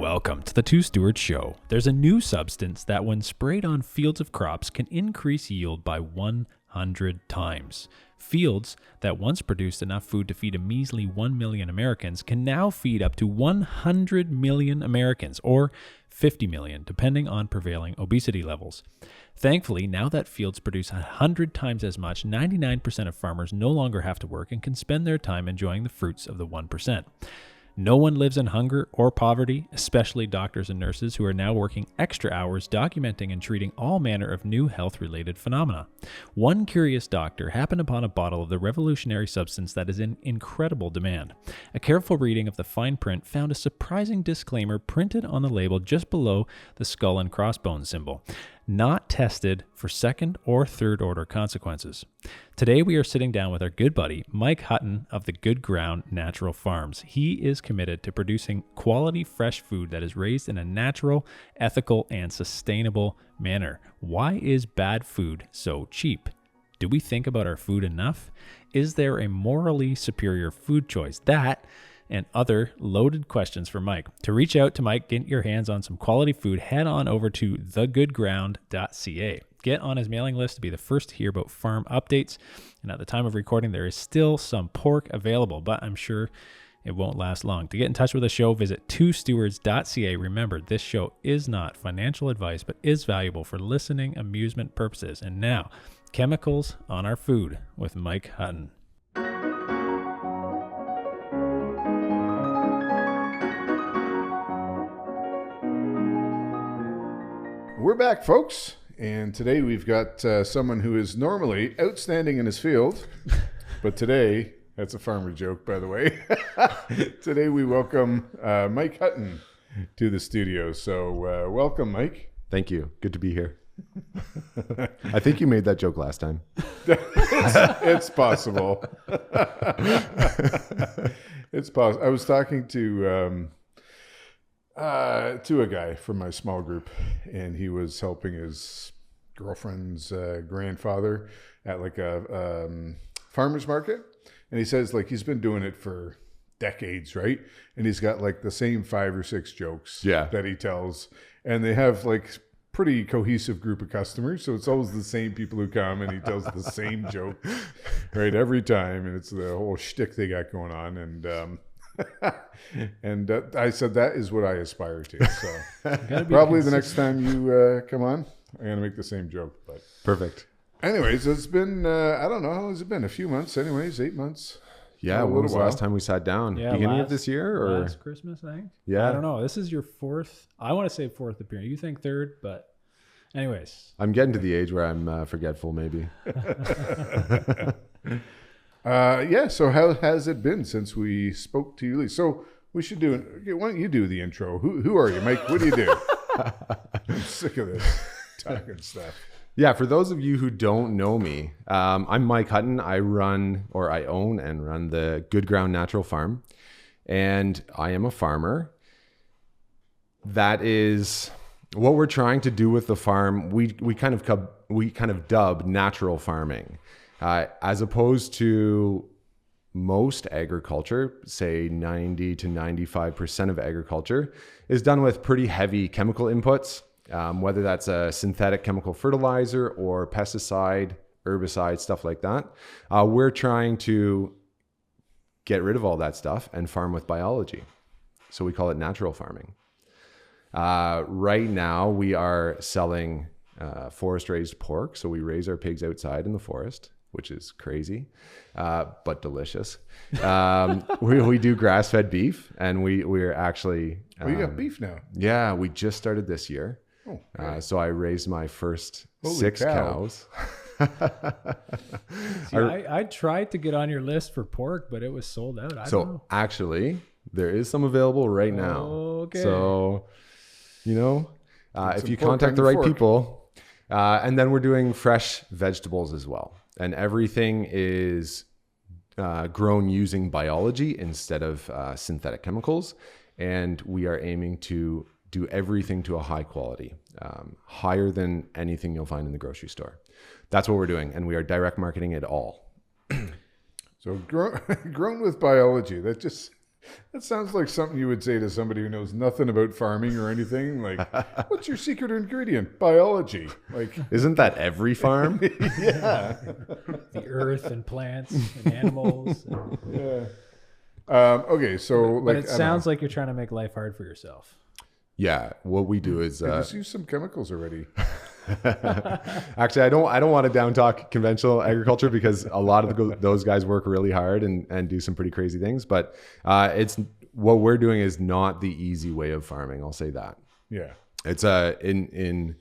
Welcome to the Two Stewards Show. There's a new substance that when sprayed on fields of crops can increase yield by 100 times. Fields that once produced enough food to feed a measly 1 million Americans can now feed up to 100 million Americans, or 50 million, depending on prevailing obesity levels. Thankfully, now that fields produce 100 times as much, 99% of farmers no longer have to work and can spend their time enjoying the fruits of the 1%. No one lives in hunger or poverty, especially doctors and nurses who are now working extra hours documenting and treating all manner of new health-related phenomena. One curious doctor happened upon a bottle of the revolutionary substance that is in incredible demand. A careful reading of the fine print found a surprising disclaimer printed on the label just below the skull and crossbones symbol. Not tested for second or third order consequences. Today we are sitting down with our good buddy, Mike Hutten of the Good Ground Natural Farms. He is committed to producing quality fresh food that is raised in a natural, ethical, and sustainable manner. Why is bad food so cheap? Do we think about our food enough? Is there a morally superior food choice? That and other loaded questions for Mike. To reach out to Mike, get your hands on some quality food, head on over to thegoodground.ca. Get on his mailing list to be the first to hear about farm updates. And at the time of recording, there is still some pork available, but I'm sure it won't last long. To get in touch with the show, visit twostewards.ca. Remember, this show is not financial advice, but is valuable for listening amusement purposes. And now, chemicals on our food with Mike Hutten. We're back, folks, and today we've got someone who is normally outstanding in his field, but today, that's a farmer joke, by the way. Today we welcome Mike Hutten to the studio. So welcome, Mike. Thank you. Good to be here. I think you made that joke last time. It's possible. It's possible. I was talking to a guy from my small group, and he was helping his girlfriend's grandfather at like a farmer's market. And he says like he's been doing it for decades, right? And he's got like the same 5 or 6 jokes that he tells. And they have like pretty cohesive group of customers. So it's always the same people who come, and he tells the same joke, right, every time. And it's the whole shtick they got going on. And and I said that is what I aspire to. So probably the next time you come on, I'm gonna make the same joke. But perfect. Anyways, it's been I don't know, how long has it been? A few months, anyways, 8 months. Yeah, when was the last time we sat down? Yeah, beginning of this year, or last Christmas, I think. Yeah, I don't know. This is your 4th. I want to say 4th appearance. You think 3rd, but anyways, I'm getting to the age where I'm forgetful, maybe. Yeah, so how has it been since we spoke to you? So we should do why don't you do the intro? Who are you, Mike? What do you do? I'm sick of this talking stuff. Yeah, for those of you who don't know me, I'm Mike Hutten. I own and run the Good Ground Natural Farm, and I am a farmer. That is what we're trying to do with the farm. We kind of dub natural farming. As opposed to most agriculture, say 90 to 95% of agriculture is done with pretty heavy chemical inputs, whether that's a synthetic chemical fertilizer or pesticide, herbicide, stuff like that. We're trying to get rid of all that stuff and farm with biology. So we call it natural farming. Right now we are selling forest raised pork. So we raise our pigs outside in the forest, which is crazy, but delicious. We do grass-fed beef, and we're actually... you got beef now? Yeah, we just started this year. Oh, okay. So I raised my first Holy 6 cow. cows. See, I tried to get on your list for pork, but it was sold out. I don't know. Actually, there is some available right now. Okay. So, if you contact the right people, and then we're doing fresh vegetables as well. And everything is grown using biology instead of synthetic chemicals. And we are aiming to do everything to a high quality, higher than anything you'll find in the grocery store. That's what we're doing. And we are direct marketing it all. So grown with biology, that just That sounds like something you would say to somebody who knows nothing about farming or anything. Like, what's your secret ingredient? Biology. Like, Isn't that every farm? yeah. The earth and plants and animals. Yeah. Okay, so But like, it sounds like you're trying to make life hard for yourself. Yeah, what we do is just use some chemicals already. actually I don't want to down talk conventional agriculture because a lot of those guys work really hard and do some pretty crazy things. But it's what we're doing is not the easy way of farming. I'll say that. Yeah. It's in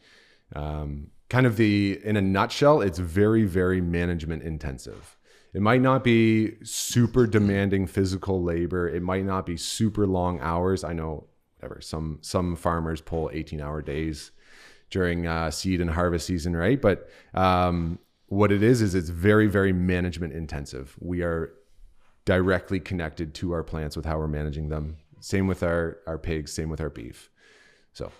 kind of in a nutshell, it's very, very management intensive. It might not be super demanding physical labor. It might not be super long hours. I know whatever some farmers pull 18-hour days during seed and harvest season, right? But what it is it's very, very management intensive. We are directly connected to our plants with how we're managing them. Same with our pigs, same with our beef. So.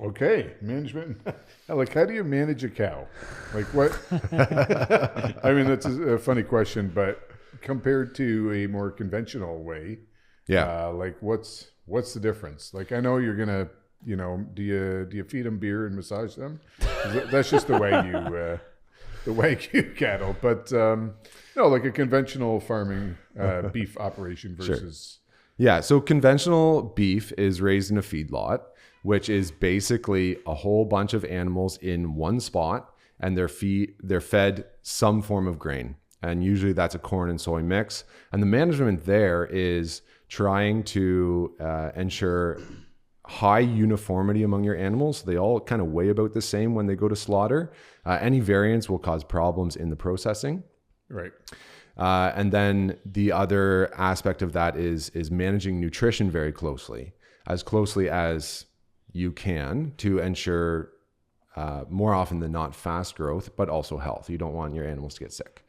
Okay, management. Like, how do you manage a cow? Like what? I mean, that's a funny question, but compared to a more conventional way, Yeah. like what's the difference? Like, I know you're gonna, do you feed them beer and massage them? That's just the Wagyu cattle. But no, like a conventional farming beef operation versus. Sure. Yeah. So conventional beef is raised in a feedlot, which is basically a whole bunch of animals in one spot, and they're fed some form of grain. And usually that's a corn and soy mix. And the management there is trying to ensure high uniformity among your animals. They all kind of weigh about the same when they go to slaughter. Any variance will cause problems in the processing. Right. And then the other aspect of that is managing nutrition very closely as you can to ensure more often than not fast growth, but also health. You don't want your animals to get sick.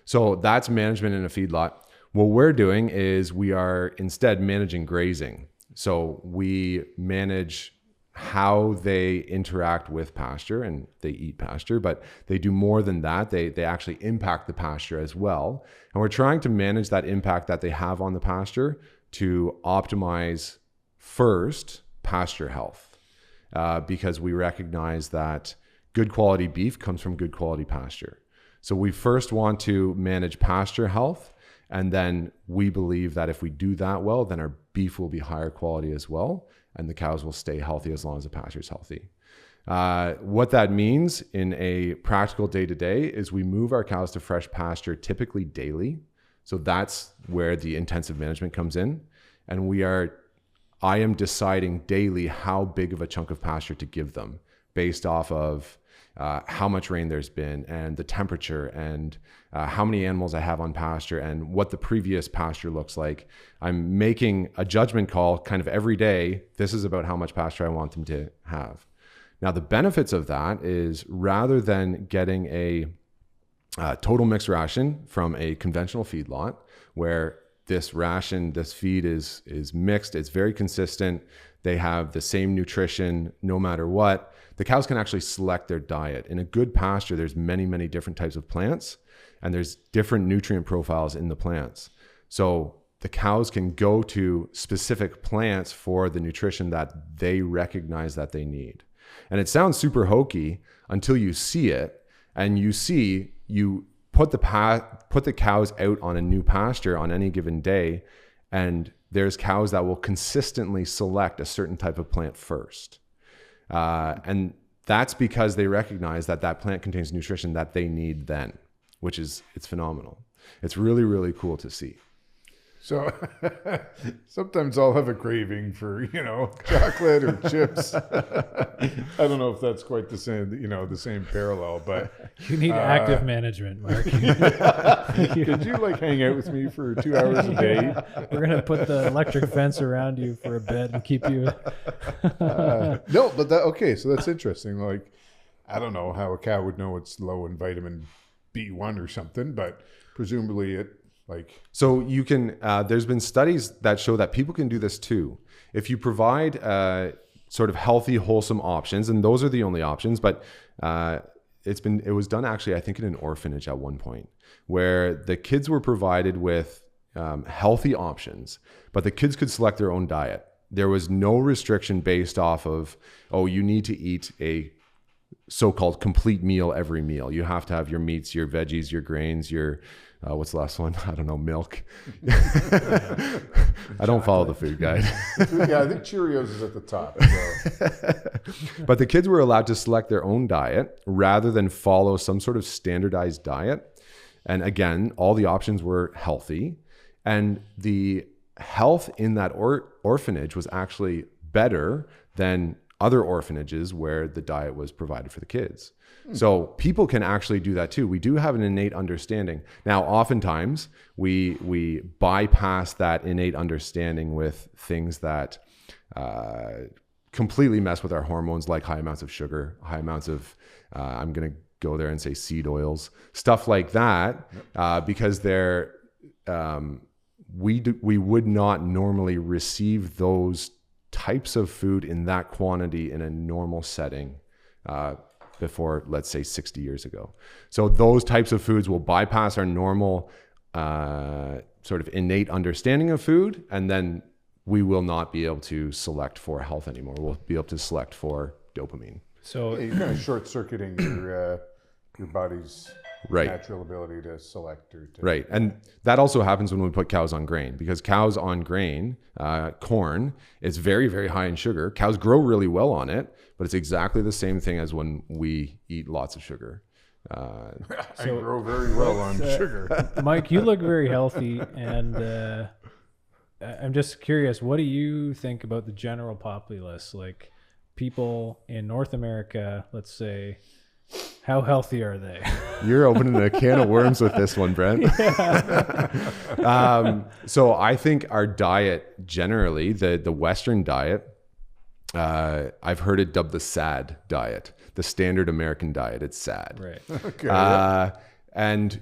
So that's management in a feedlot. What we're doing is we are instead managing grazing. So we manage how they interact with pasture, and they eat pasture, but they do more than that. They actually impact the pasture as well. And we're trying to manage that impact that they have on the pasture to optimize first pasture health, because we recognize that good quality beef comes from good quality pasture. So we first want to manage pasture health, and then we believe that if we do that well, then our beef will be higher quality as well, and the cows will stay healthy as long as the pasture is healthy. What that means in a practical day-to-day is we move our cows to fresh pasture typically daily. So that's where the intensive management comes in. And I am deciding daily how big of a chunk of pasture to give them based off of how much rain there's been and the temperature and how many animals I have on pasture and what the previous pasture looks like. I'm making a judgment call kind of every day. This is about how much pasture I want them to have. Now, the benefits of that is rather than getting a total mixed ration from a conventional feedlot where this feed is mixed, it's very consistent, they have the same nutrition no matter what, the cows can actually select their diet. In a good pasture, there's many, many different types of plants, and there's different nutrient profiles in the plants. So the cows can go to specific plants for the nutrition that they recognize that they need. And it sounds super hokey until you see it, and you put the cows out on a new pasture on any given day, and there's cows that will consistently select a certain type of plant first. And that's because they recognize that plant contains nutrition that they need then, it's phenomenal. It's really, really cool to see. So sometimes I'll have a craving for, chocolate or chips. I don't know if that's quite the same, the same parallel, but you need active management, Mark. Could you hang out with me for 2 hours a day? We're going to put the electric fence around you for a bit and keep you. No, but okay. So that's interesting. I don't know how a cow would know it's low in vitamin B1 or something, but presumably So you can, there's been studies that show that people can do this too. If you provide sort of healthy, wholesome options, and those are the only options, but it was done actually, I think in an orphanage at one point, where the kids were provided with healthy options, but the kids could select their own diet. There was no restriction based off of, oh, you need to eat a so-called complete meal every meal. You have to have your meats, your veggies, your grains, your what's the last one? I don't know, milk. I don't follow the food guide. Yeah, I think Cheerios is at the top. So. But the kids were allowed to select their own diet rather than follow some sort of standardized diet. And again, all the options were healthy. And the health in that orphanage was actually better than other orphanages where the diet was provided for the kids. So people can actually do that too. We do have an innate understanding. Now, oftentimes we bypass that innate understanding with things that completely mess with our hormones, like high amounts of sugar, high amounts of, I'm going to go there and say seed oils, stuff like that, because they're, we would not normally receive those types of food in that quantity in a normal setting before, let's say, 60 years ago. So those types of foods will bypass our normal sort of innate understanding of food, and then we will not be able to select for health anymore. We'll be able to select for dopamine. So you're kind of short-circuiting your body's natural ability to select or to... Right. And that also happens when we put cows on grain, because cows on grain, corn, is very, very high in sugar. Cows grow really well on it, but it's exactly the same thing as when we eat lots of sugar. I grow very well on sugar. Mike, you look very healthy, and I'm just curious, what do you think about the general populace? Like people in North America, let's say, how healthy are they? You're opening a can of worms with this one, Brent. So I think our diet generally, the Western diet, I've heard it dubbed the SAD diet, the standard American diet. It's SAD. Right. Okay. And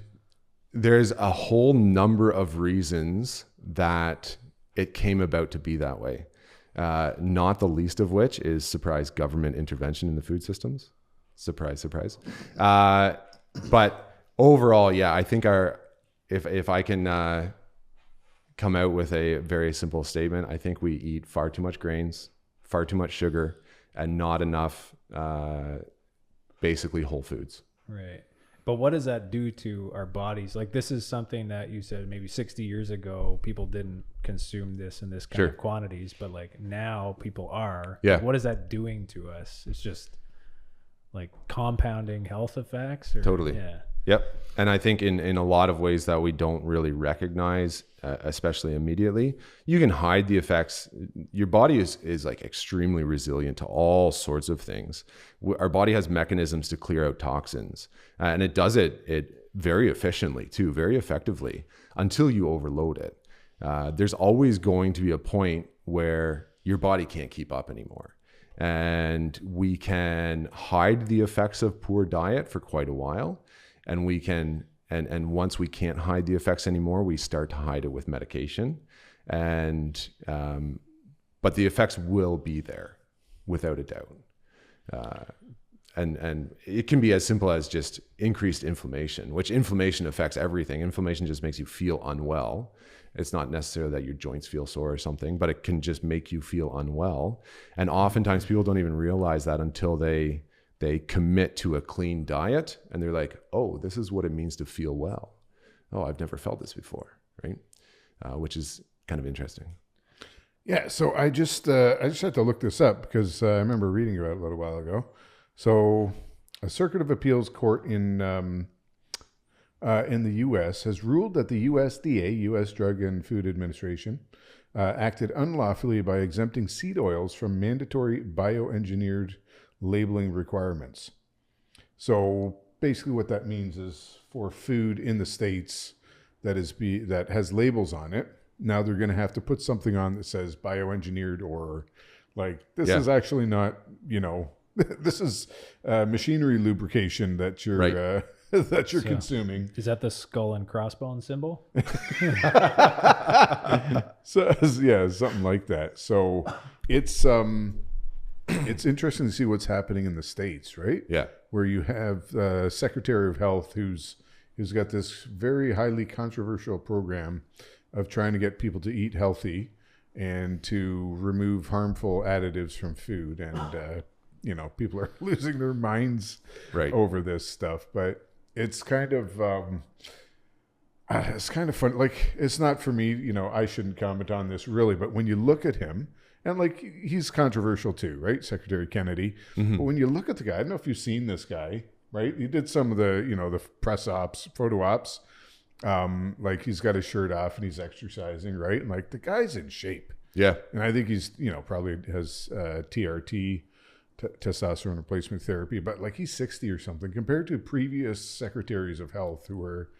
there's a whole number of reasons that it came about to be that way. Not the least of which is surprise government intervention in the food systems. Surprise, surprise. But overall, yeah, I think if I can come out with a very simple statement, I think we eat far too much grains, far too much sugar, and not enough basically whole foods. Right. But what does that do to our bodies? Like, this is something that you said maybe 60 years ago, people didn't consume this in this kind of quantities, but like now people are. Yeah. Like, what is that doing to us? It's just like compounding health effects? Or, Totally. Yeah. Yep. And I think in a lot of ways that we don't really recognize, especially immediately, you can hide the effects. Your body is like extremely resilient to all sorts of things. Our body has mechanisms to clear out toxins, and it does it very efficiently too, very effectively, until you overload it. There's always going to be a point where your body can't keep up anymore. And we can hide the effects of poor diet for quite a while. And we can, and once we can't hide the effects anymore, we start to hide it with medication. And, but the effects will be there without a doubt. And it can be as simple as just increased inflammation, which inflammation affects everything. Inflammation just makes you feel unwell. It's not necessarily that your joints feel sore or something, but it can just make you feel unwell. And oftentimes people don't even realize that until they commit to a clean diet, and they're like, oh, this is what it means to feel well. Oh, I've never felt this before, right? Which is kind of interesting. Yeah, so I just had to look this up because I remember reading about it a little while ago. So a Circuit of Appeals court in the U.S. has ruled that the USDA, U.S. Drug and Food Administration, acted unlawfully by exempting seed oils from mandatory bioengineered labeling requirements. So basically what that means is for food in the States that has labels on it, now they're going to have to put something on that says bioengineered, or like, this is actually not, this is machinery lubrication that you're that you're consuming. Is that the skull and crossbones symbol? So yeah, something like that. So it's interesting to see what's happening in the States, right? Yeah. Where you have Secretary of Health who's got this very highly controversial program of trying to get people to eat healthy and to remove harmful additives from food. And, people are losing their minds over this stuff. But it's kind of fun. Like, it's not for me, I shouldn't comment on this really, but when you look at him, and like, he's controversial too, right? Secretary Kennedy. Mm-hmm. But when you look at the guy, I don't know if you've seen this guy, right? He did some of the, the press ops, photo ops. Like, he's got his shirt off and he's exercising, right? And like, the guy's in shape. Yeah. And I think he's, probably has TRT, testosterone replacement therapy, but like, he's 60 or something compared to previous secretaries of health who were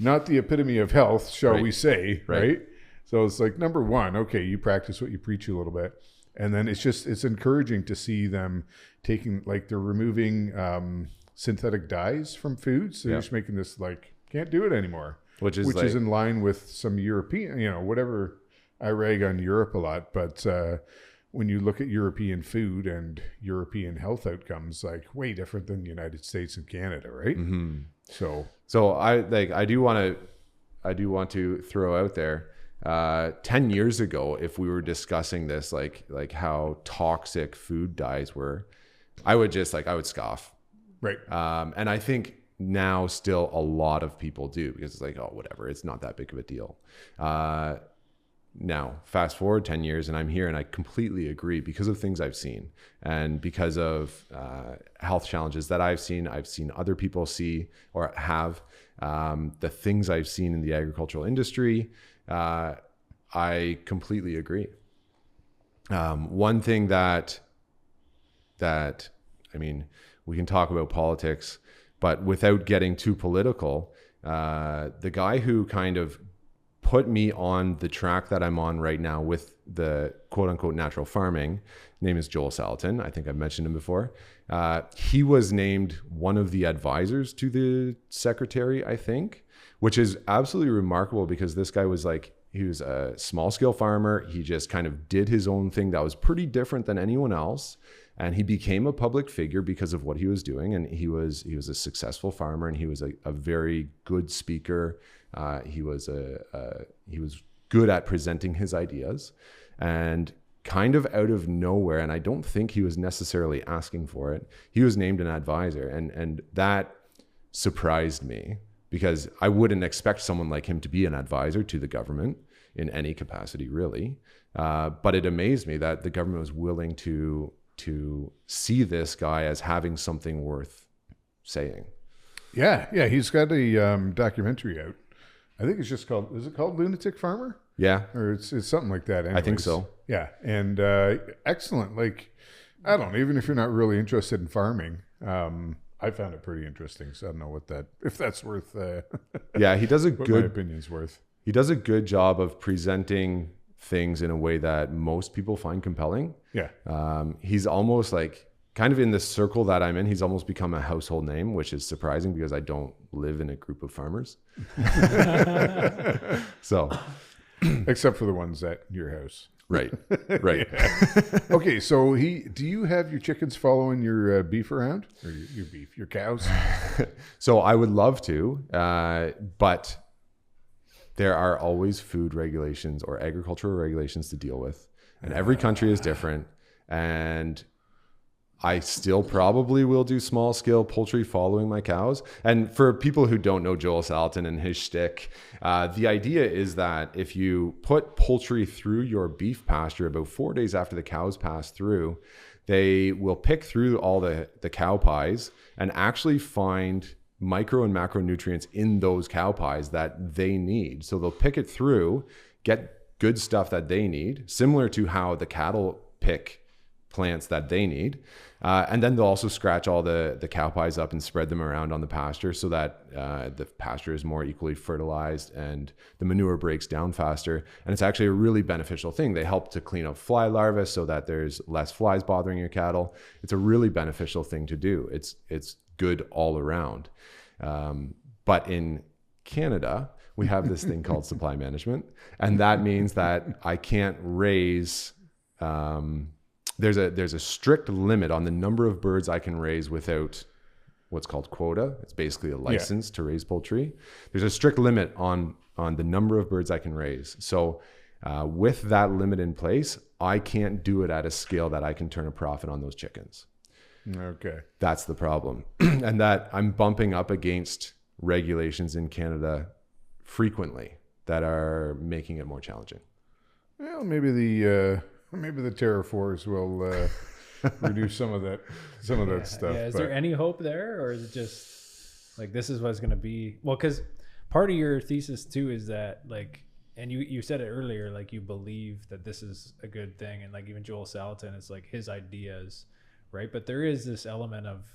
not the epitome of health, shall we say, right? So it's like, number one, okay, you practice what you preach a little bit. And then it's encouraging to see them taking, like, they're removing synthetic dyes from foods. So they're just making this, like, can't do it anymore. Which is in line with some European, whatever. I rag on Europe a lot, but when you look at European food and European health outcomes, like, way different than the United States and Canada, right? Mm-hmm. So I do want to throw out there, 10 years ago, if we were discussing this, like how toxic food dyes were, I would scoff. Right. And I think now still a lot of people do, because it's like, oh, whatever, it's not that big of a deal. Now, fast forward 10 years and I'm here, and I completely agree because of things I've seen and because of health challenges that I've seen other people see or have, the things I've seen in the agricultural industry. I completely agree. One thing that I mean, we can talk about politics, but without getting too political, the guy who kind of put me on the track that I'm on right now with the quote unquote natural farming, name is Joel Salatin. I think I've mentioned him before. He was named one of the advisors to the secretary, I think, which is absolutely remarkable because this guy was he was a small scale farmer. He just kind of did his own thing that was pretty different than anyone else. And he became a public figure because of what he was doing. And he was a successful farmer, and he was a very good speaker. He was good at presenting his ideas, and kind of out of nowhere, and I don't think he was necessarily asking for it, he was named an advisor. And that surprised me because I wouldn't expect someone like him to be an advisor to the government in any capacity, really. But it amazed me that the government was willing to see this guy as having something worth saying. Yeah. He's got a documentary out. I think it's just called, is it called Lunatic Farmer? Yeah. Or it's something like that. Anyways. I think so. Yeah. And excellent. Like, I don't know, even if you're not really interested in farming, I found it pretty interesting. So I don't know if that's worth, yeah, he does what my opinion's worth. He does a good job of presenting things in a way that most people find compelling. Yeah. He's almost kind of in the circle that I'm in, he's almost become a household name, which is surprising because I don't live in a group of farmers. So, except for the ones at your house. Right. Okay. So do you have your chickens following your beef around, or your cows? So I would love to, but there are always food regulations or agricultural regulations to deal with, and every country is different. And I still probably will do small scale poultry following my cows. And for people who don't know Joel Salatin and his shtick, the idea is that if you put poultry through your beef pasture about 4 days after the cows pass through, they will pick through all the cow pies and actually find micro and macronutrients in those cow pies that they need. So they'll pick it through, get good stuff that they need, similar to how the cattle pick plants that they need. And then they'll also scratch all the cow pies up and spread them around on the pasture so that the pasture is more equally fertilized and the manure breaks down faster. And it's actually a really beneficial thing. They help to clean up fly larvae so that there's less flies bothering your cattle. It's a really beneficial thing to do. It's good all around. But in Canada, we have this thing called supply management. And that means that I can't raise... There's a strict limit on the number of birds I can raise without what's called quota. It's basically a license to raise poultry. There's a strict limit on on the number of birds I can raise. So with that limit in place, I can't do it at a scale that I can turn a profit on those chickens. Okay. That's the problem. And that I'm bumping up against regulations in Canada frequently that are making it more challenging. Well, maybe the Terraforce will reduce some of that stuff. Yeah. Is there any hope there, or is it just like this is what it's going to be? Well, because part of your thesis too is that like, and you said it earlier, like you believe that this is a good thing, and like even Joel Salatin, it's like his ideas, right? But there is this element of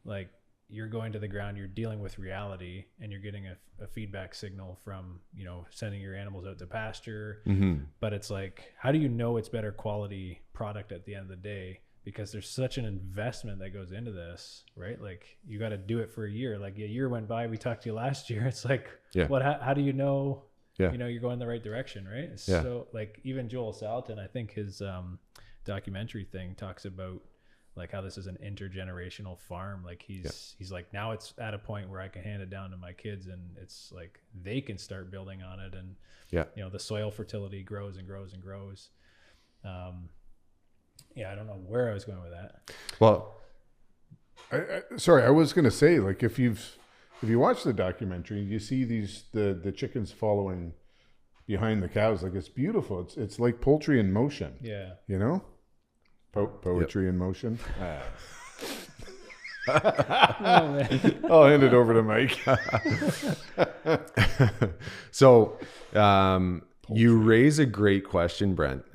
like you're going to the ground, you're dealing with reality, and you're getting a feedback signal from, you know, sending your animals out to pasture. Mm-hmm. But it's like, how do you know it's better quality product at the end of the day? Because there's such an investment that goes into this, right? Like you got to do it for a year. Like a year went by, we talked to you last year. It's like, how do you know, you know, you're going in the right direction, right? Yeah. So like even Joel Salatin, I think his documentary thing talks about like how this is an intergenerational farm. Like he's like, now it's at a point where I can hand it down to my kids, and it's like they can start building on it, and you know, the soil fertility grows and grows and grows. I don't know where I was going with that. Well, I was going to say, like, if you watch the documentary, you see the chickens following behind the cows. Like, it's beautiful. It's like poultry in motion. Yeah. You know? Poetry in motion. I'll hand it over to Mike. So you raise a great question, Brent.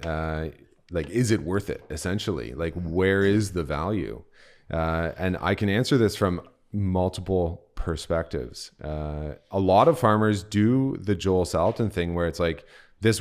Like, is it worth it? Essentially, like, where is the value? And I can answer this from multiple perspectives. A lot of farmers do the Joel Salatin thing where it's like this,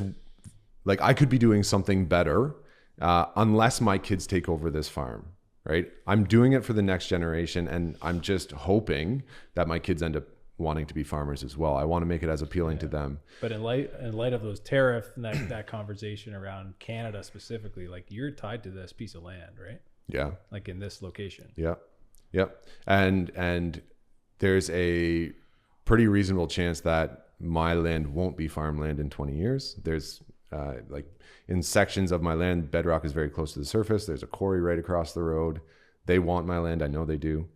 like I could be doing something better unless my kids take over this farm, right? I'm doing it for the next generation, and I'm just hoping that my kids end up wanting to be farmers as well. I want to make it as appealing to them. But in light of those tariff and that conversation around Canada specifically, like you're tied to this piece of land, right? Yeah. Like in this location. Yeah. Yep. And there's a pretty reasonable chance that my land won't be farmland in 20 years. There's like in sections of my land, bedrock is very close to the surface. There's a quarry right across the road. They want my land. I know they do.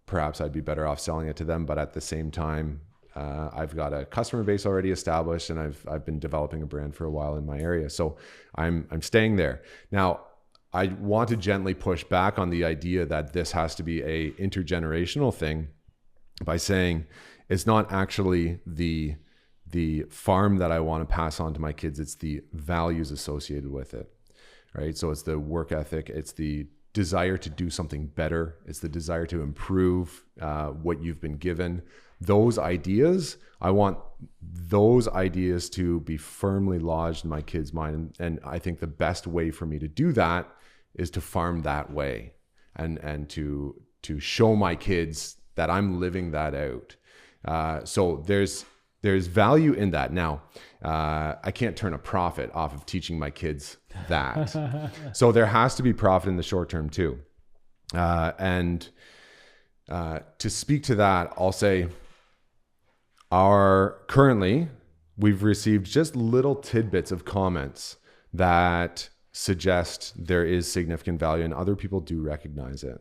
Perhaps I'd be better off selling it to them, but at the same time, I've got a customer base already established, and I've been developing a brand for a while in my area. So I'm staying there. Now, I want to gently push back on the idea that this has to be a intergenerational thing by saying it's not actually the farm that I want to pass on to my kids. It's the values associated with it, right? So it's the work ethic. It's the desire to do something better. It's the desire to improve what you've been given. Those ideas, I want those ideas to be firmly lodged in my kids' mind. And I think the best way for me to do that is to farm that way and to show my kids that I'm living that out. So there's value in that. Now, I can't turn a profit off of teaching my kids that. So there has to be profit in the short term too. And to speak to that, I'll say currently we've received just little tidbits of comments that suggest there is significant value, and other people do recognize it.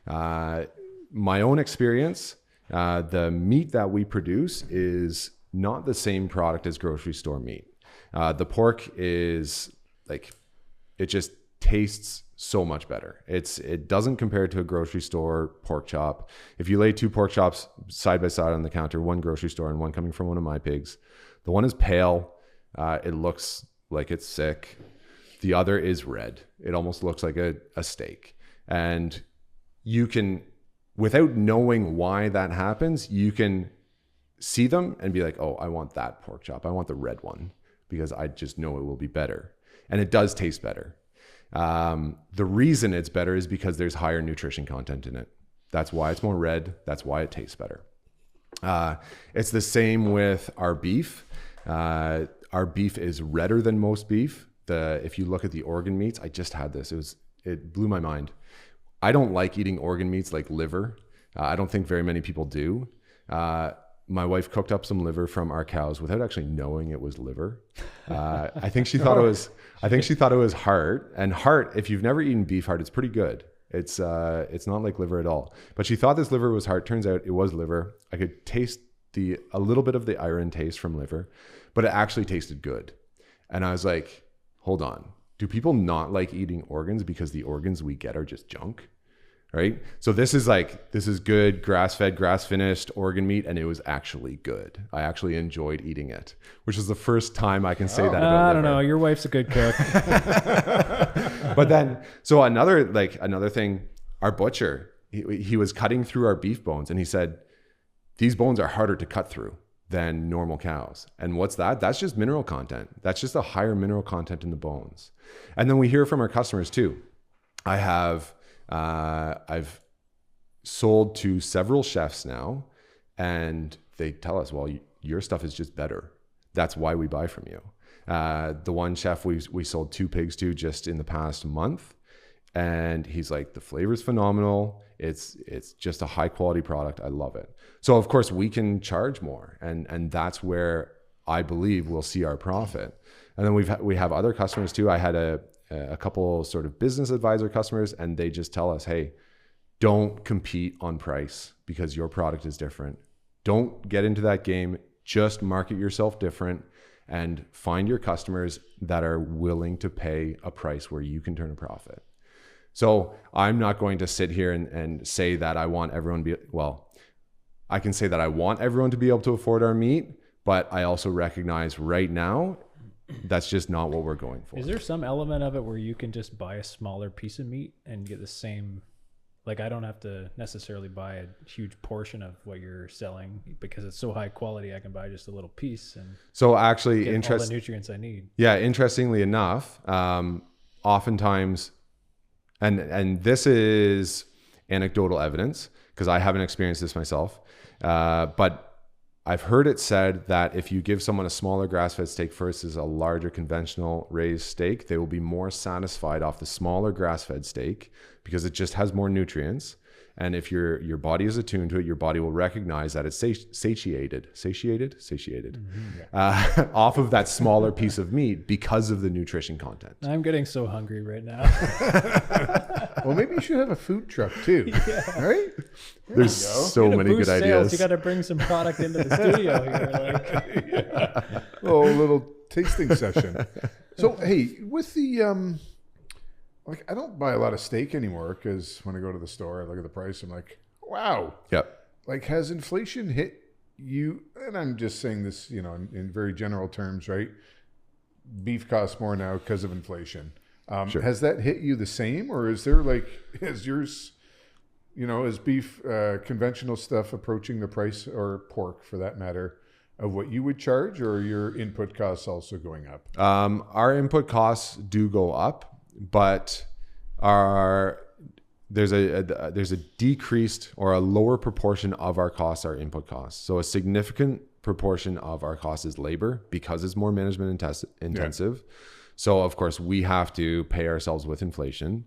My own experience, the meat that we produce is not the same product as grocery store meat. The pork is like, it just tastes so much better. It doesn't compare to a grocery store pork chop. If you lay two pork chops side by side on the counter, one grocery store and one coming from one of my pigs, the one is pale. It looks like it's sick. The other is red. It almost looks like a steak. And you can, without knowing why that happens, you can see them and be like, oh, I want that pork chop. I want the red one because I just know it will be better. And it does taste better. The reason it's better is because there's higher nutrition content in it. That's why it's more red. That's why it tastes better. It's the same with our beef. Our beef is redder than most beef. If you look at the organ meats, I just had this. It blew my mind. I don't like eating organ meats like liver. I don't think very many people do. my wife cooked up some liver from our cows without actually knowing it was liver. I think she thought it was heart. And heart, if you've never eaten beef heart, it's pretty good. It's not like liver at all. But she thought this liver was heart. Turns out it was liver. I could taste a little bit of the iron taste from liver, but it actually tasted good. And I was like, hold on. Do people not like eating organs because the organs we get are just junk? Right? So this is good grass-fed, grass-finished organ meat, and it was actually good. I actually enjoyed eating it, which is the first time I can say that about I don't know. Your wife's a good cook. But then, so another thing, our butcher, he was cutting through our beef bones, and he said, these bones are harder to cut through than normal cows. And what's that? That's just mineral content. That's just a higher mineral content in the bones. And then we hear from our customers too. I've sold to several chefs now, and they tell us, well, your stuff is just better. That's why we buy from you. The one chef we sold 2 pigs to just in the past month, and he's like, the flavor's phenomenal. It's just a high quality product. I love it. So of course we can charge more, and that's where I believe we'll see our profit. And then we have other customers too. I had a couple sort of business advisor customers, and they just tell us, hey, don't compete on price because your product is different. Don't get into that game. Just market yourself different and find your customers that are willing to pay a price where you can turn a profit. So I'm not going to sit here and say that I want everyone to be, well, I can say that I want everyone to be able to afford our meat, but I also recognize right now that's just not what we're going for. Is there some element of it where you can just buy a smaller piece of meat and get the same, like I don't have to necessarily buy a huge portion of what you're selling because it's so high quality, I can buy just a little piece and so actually get all the nutrients I need. Yeah, interestingly enough, oftentimes, and this is anecdotal evidence because I haven't experienced this myself, but I've heard it said that if you give someone a smaller grass-fed steak versus a larger conventional raised steak, they will be more satisfied off the smaller grass-fed steak because it just has more nutrients. And if your body is attuned to it, your body will recognize that it's satiated off of that smaller piece of meat because of the nutrition content. I'm getting so hungry right now. Well, maybe you should have a food truck too. Yeah. Right? There's so many good ideas. You got to bring some product into the studio here. Yeah. Oh, a little tasting session. So, hey, with the like, I don't buy a lot of steak anymore because when I go to the store, I look at the price. I'm like, wow. Yep. Like, has inflation hit you? And I'm just saying this, in very general terms, right? Beef costs more now because of inflation. Sure. Has that hit you the same, or is there is yours, is beef conventional stuff approaching the price, or pork for that matter, of what you would charge, or are your input costs also going up? Our input costs do go up. But there's a decreased or a lower proportion of our costs are input costs. So a significant proportion of our cost is labor because it's more management intensive. Yeah. So of course we have to pay ourselves with inflation.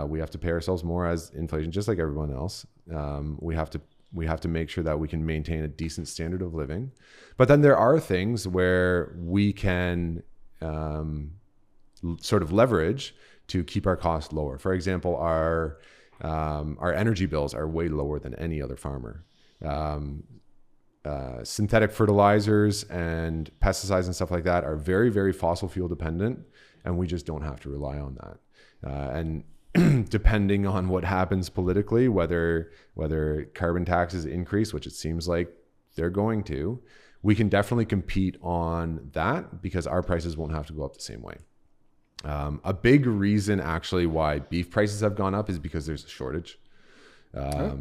We have to pay ourselves more as inflation, just like everyone else. We have to make sure that we can maintain a decent standard of living. But then there are things where we can sort of leverage to keep our costs lower. For example, our energy bills are way lower than any other farmer. Synthetic fertilizers and pesticides and stuff like that are very, very fossil fuel dependent, and we just don't have to rely on that. And depending on what happens politically, whether carbon taxes increase, which it seems like they're going to, we can definitely compete on that because our prices won't have to go up the same way. A big reason actually why beef prices have gone up is because there's a shortage. I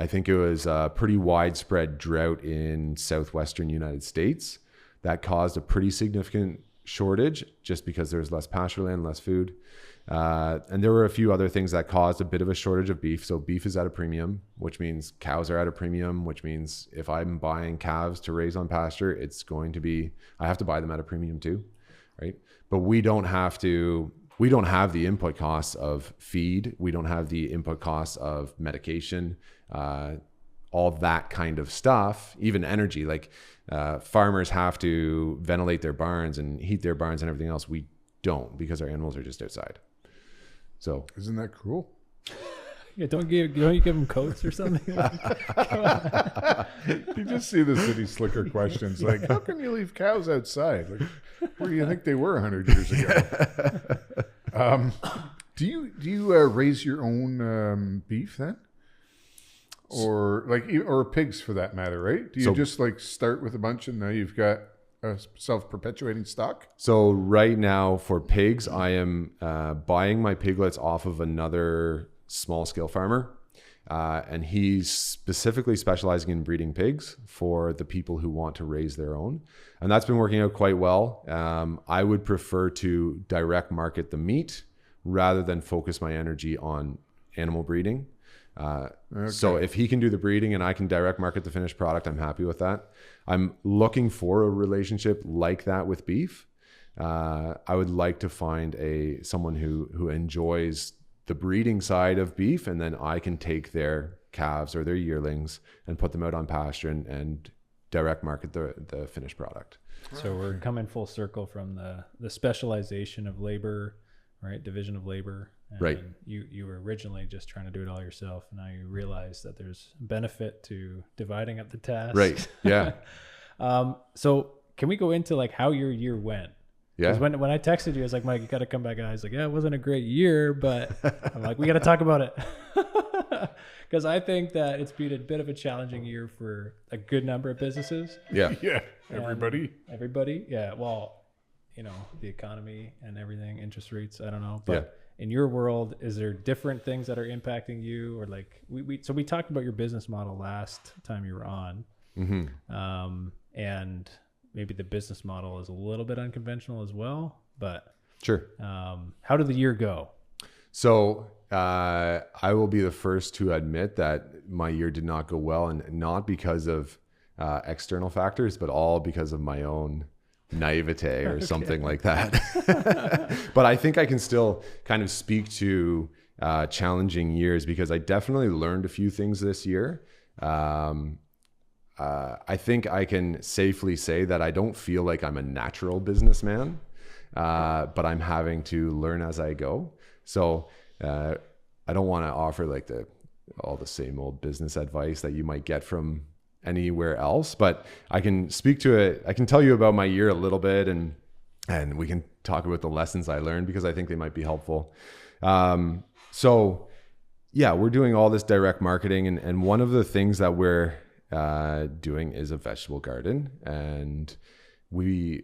think it was a pretty widespread drought in southwestern United States that caused a pretty significant shortage just because there's less pasture land, less food. And there were a few other things that caused a bit of a shortage of beef. So beef is at a premium, which means cows are at a premium, which means if I'm buying calves to raise on pasture, I have to buy them at a premium too, right? But we don't have the input costs of feed. We don't have the input costs of medication. all that kind of stuff, even energy. Like farmers have to ventilate their barns and heat their barns and everything else. We don't, because our animals are just outside. So Isn't that cruel? Yeah, don't you give them coats or something? You just see the city slicker questions like, how can you leave cows outside? Like, where do you think they were 100 years ago? Do you raise your own beef then? Or pigs for that matter, right? Do you just like start with a bunch and now you've got a self-perpetuating stock? So right now for pigs, I am buying my piglets off of another small scale farmer. And he's specifically specializing in breeding pigs for the people who want to raise their own. And that's been working out quite well. I would prefer to direct market the meat rather than focus my energy on animal breeding. So if he can do the breeding and I can direct market the finished product, I'm happy with that. I'm looking for a relationship like that with beef. I would like to find someone who enjoys the breeding side of beef, and then I can take their calves or their yearlings and put them out on pasture and direct market the finished product. So we're coming full circle from the specialization of labor, right? Division of labor. And right. You were originally just trying to do it all yourself. Now you realize that there's benefit to dividing up the task. Right. Yeah. So can we go into like how your year went? Yeah. Because when I texted you, I was like, Mike, you got to come back. And I was like, yeah, it wasn't a great year, but I'm like, we got to talk about it. Because I think that it's been a bit of a challenging year for a good number of businesses. Yeah. Yeah. Everybody. Yeah. Well, the economy and everything, interest rates, I don't know. But in your world, is there different things that are impacting you? Or like, so we talked about your business model last time you were on. Mm-hmm. And maybe the business model is a little bit unconventional as well, but sure. How did the year go? So I will be the first to admit that my year did not go well, and not because of external factors, but all because of my own naivete or something like that. But I think I can still kind of speak to challenging years, because I definitely learned a few things this year. I think I can safely say that I don't feel like I'm a natural businessman, but I'm having to learn as I go. So I don't want to offer like all the same old business advice that you might get from anywhere else, but I can speak to it. I can tell you about my year a little bit, and we can talk about the lessons I learned, because I think they might be helpful. So yeah, we're doing all this direct marketing, and one of the things that we're doing is a vegetable garden, and we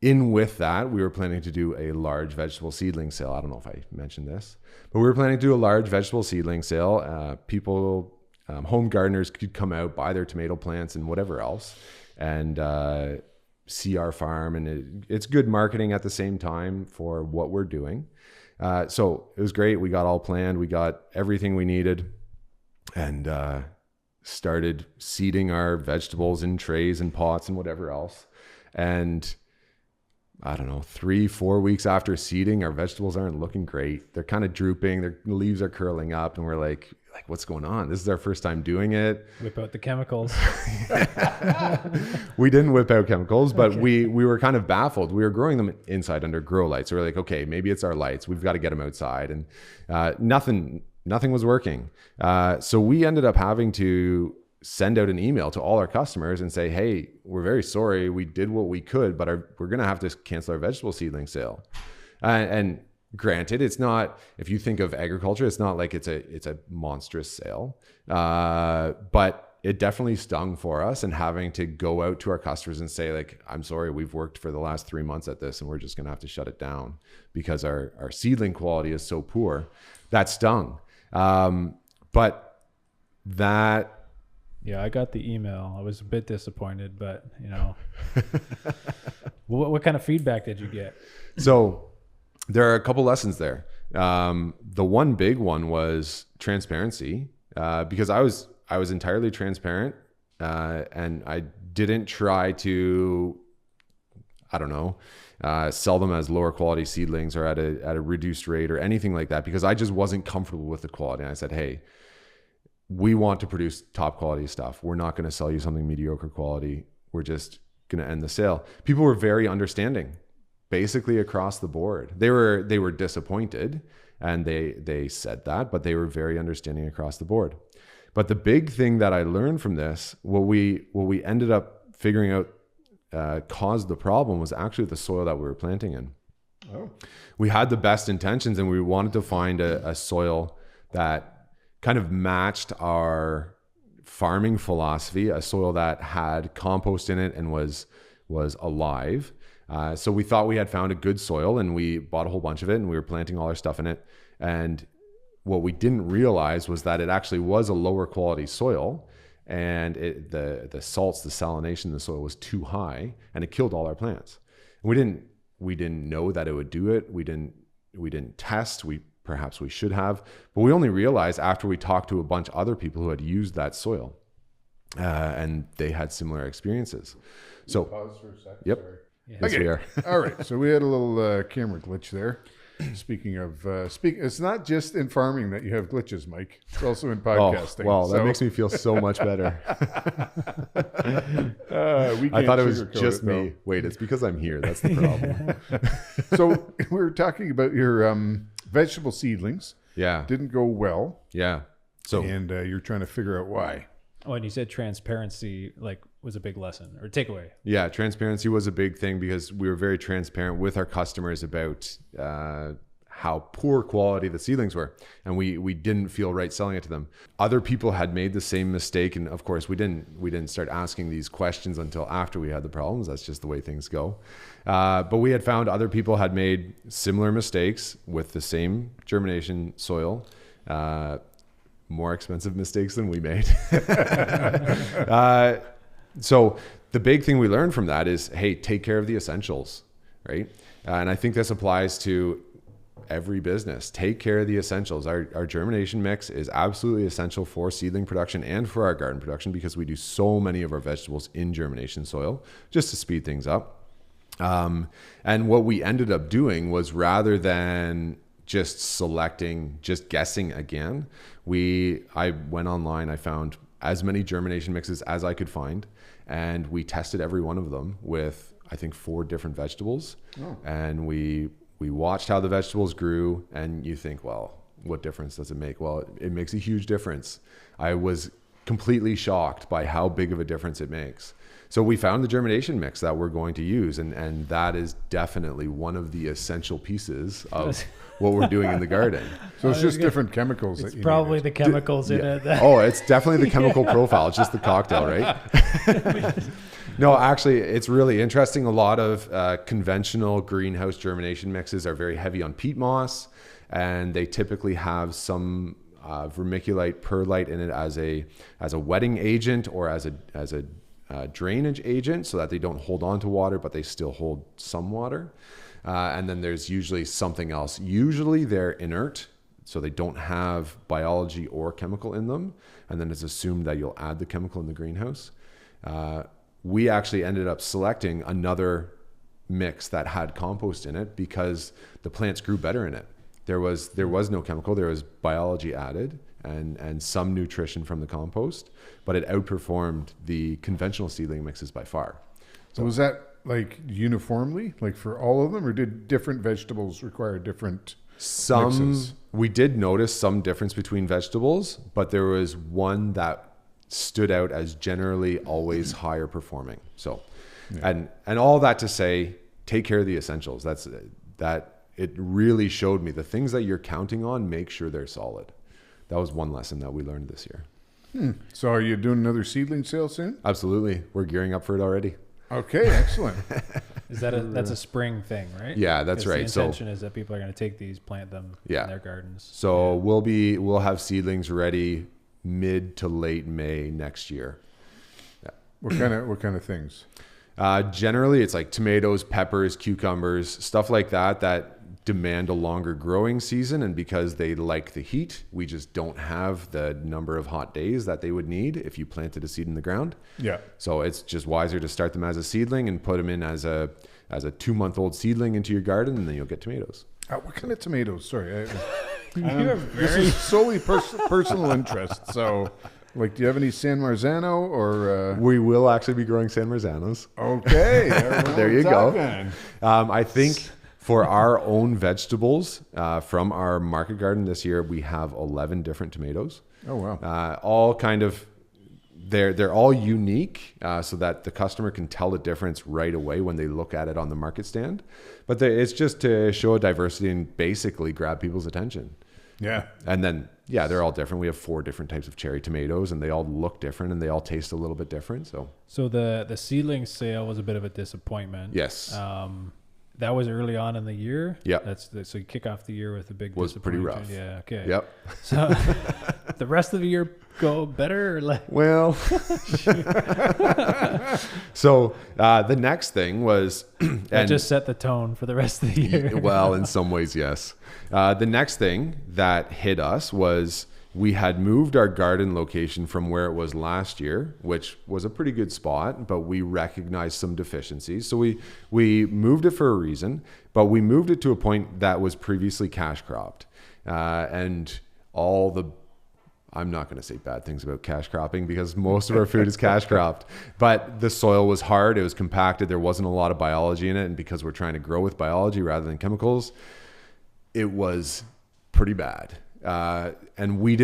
with that, we were planning to do a large vegetable seedling sale. I don't know if I mentioned this, but we were planning to do a large vegetable seedling sale. People, home gardeners could come out, buy their tomato plants and whatever else, and see our farm, and it's good marketing at the same time for what we're doing. So it was great. We got all planned. We got everything we needed, and started seeding our vegetables in trays and pots and whatever else. And I don't know, 3-4 weeks after seeding, our vegetables aren't looking great. They're kind of drooping. Their leaves are curling up, and we're like, what's going on? This is our first time doing it. Whip out the chemicals. We didn't whip out chemicals, but we were kind of baffled. We were growing them inside under grow lights. So we're like, okay, maybe it's our lights. We've got to get them outside. And nothing was working. So we ended up having to send out an email to all our customers and say, hey, we're very sorry. We did what we could, but we're going to have to cancel our vegetable seedling sale. And granted, it's not, if you think of agriculture, it's not like it's a monstrous sale. But it definitely stung for us, and having to go out to our customers and say, like, I'm sorry, we've worked for the last 3 months at this, and we're just going to have to shut it down because our seedling quality is so poor. That stung. But that, yeah, I got the email. I was a bit disappointed, but what kind of feedback did you get? So there are a couple lessons there. The one big one was transparency, because I was entirely transparent, and I didn't try to, I don't know, sell them as lower quality seedlings or at a reduced rate or anything like that, because I just wasn't comfortable with the quality. And I said, hey, we want to produce top quality stuff. We're not going to sell you something mediocre quality. We're just going to end the sale. People were very understanding, basically across the board. They were disappointed, and they said that, but they were very understanding across the board. But the big thing that I learned from this, what we ended up figuring out caused the problem, was actually the soil that we were planting in. Oh. We had the best intentions, and we wanted to find a soil that kind of matched our farming philosophy, a soil that had compost in it and was alive. So we thought we had found a good soil, and we bought a whole bunch of it, and we were planting all our stuff in it. And what we didn't realize was that it actually was a lower quality soil, and the salts, the salination in the soil was too high, and it killed all our plants. And we didn't know that it would do it. We didn't test. Perhaps we should have, but we only realized after we talked to a bunch of other people who had used that soil, and they had similar experiences. So pause for a second. Yep. Sorry. Yeah. Yes, we are. All right. So we had a little camera glitch there. Speaking of, it's not just in farming that you have glitches, Mike. It's also in podcasting. Oh, well, that makes me feel so much better. I thought it was just me. Wait, it's because I'm here. That's the problem. So we were talking about your vegetable seedlings. Yeah. Didn't go well. Yeah. So And you're trying to figure out why. Oh, and you said transparency was a big lesson or takeaway. yeah, transparency was a big thing because we were very transparent with our customers about how poor quality the seedlings were, and we didn't feel right selling it to them. Other people had made the same mistake, and of course we didn't start asking these questions until after we had the problems. That's just the way things go. But we had found other people had made similar mistakes with the same germination soil. More expensive mistakes than we made. So the big thing we learned from that is, hey, take care of the essentials, right? And I think this applies to every business. Take care of the essentials. Our germination mix is absolutely essential for seedling production and for our garden production because we do so many of our vegetables in germination soil just to speed things up. And what we ended up doing was, rather than just guessing again, I went online, I found as many germination mixes as I could find, and we tested every one of them with, I think, 4 different vegetables. Oh. And we watched how the vegetables grew, and you think, well, what difference does it make? Well, it makes a huge difference. I was completely shocked by how big of a difference it makes. So we found the germination mix that we're going to use, and that is definitely one of the essential pieces of what we're doing in the garden. So it's just different chemicals. It's probably the chemicals in it. Oh, it's definitely the chemical profile. It's just the cocktail, right? No, actually, it's really interesting. A lot of conventional greenhouse germination mixes are very heavy on peat moss, and they typically have some vermiculite, perlite in it as a wetting agent or as a drainage agent, so that they don't hold on to water, but they still hold some water. And then there's usually something else. Usually they're inert, so they don't have biology or chemical in them. And then it's assumed that you'll add the chemical in the greenhouse. We actually ended up selecting another mix that had compost in it because the plants grew better in it. There was no chemical, there was biology added and some nutrition from the compost, but it outperformed the conventional seedling mixes by far. So was that like uniformly, like for all of them, or did different vegetables require different mixes? We did notice some difference between vegetables, but there was one that stood out as generally always higher performing. So, yeah. And all that to say, take care of the essentials. That it really showed me the things that you're counting on, make sure they're solid. That was one lesson that we learned this year. So are you doing another seedling sale soon? Absolutely. We're gearing up for it already. Okay, excellent. That's a spring thing, right? Yeah, that's right. The intention is that people are going to take these, plant them in their gardens. So we'll have seedlings ready mid to late May next year. Yeah. What kind of things? Generally, it's like tomatoes, peppers, cucumbers, stuff like that demand a longer growing season. And because they like the heat, we just don't have the number of hot days that they would need if you planted a seed in the ground. Yeah. So it's just wiser to start them as a seedling and put them in as a 2-month-old seedling into your garden, and then you'll get tomatoes. What kind of tomatoes? Sorry. You are This very. is solely personal interest. So, like, do you have any San Marzano or? We will actually be growing San Marzanos. Okay, There you go. talking. I think for our own vegetables from our market garden this year, we have 11 different tomatoes. Oh wow! All kind of, they're all unique, so that the customer can tell the difference right away when they look at it on the market stand. But it's just to show a diversity and basically grab people's attention. Yeah. And then, yeah, they're all different. We have 4 different types of cherry tomatoes, and they all look different, and they all taste a little bit different. So the seedling sale was a bit of a disappointment. Yes. That was early on in the year. Yeah. So you kick off the year with a big Was pretty disappointment. rough. Yeah. Okay. Yep. So the rest of the year go better or less? Well, so the next thing was, That just set the tone for the rest of the year. well, in some ways, yes. The next thing that hit us was we had moved our garden location from where it was last year, which was a pretty good spot, but we recognized some deficiencies. So we moved it for a reason, but we moved it to a point that was previously cash cropped. And all the, I'm not going to say bad things about cash cropping because most of our food is cash cropped, but the soil was hard. It was compacted. There wasn't a lot of biology in it. And because we're trying to grow with biology rather than chemicals, it was pretty bad. And we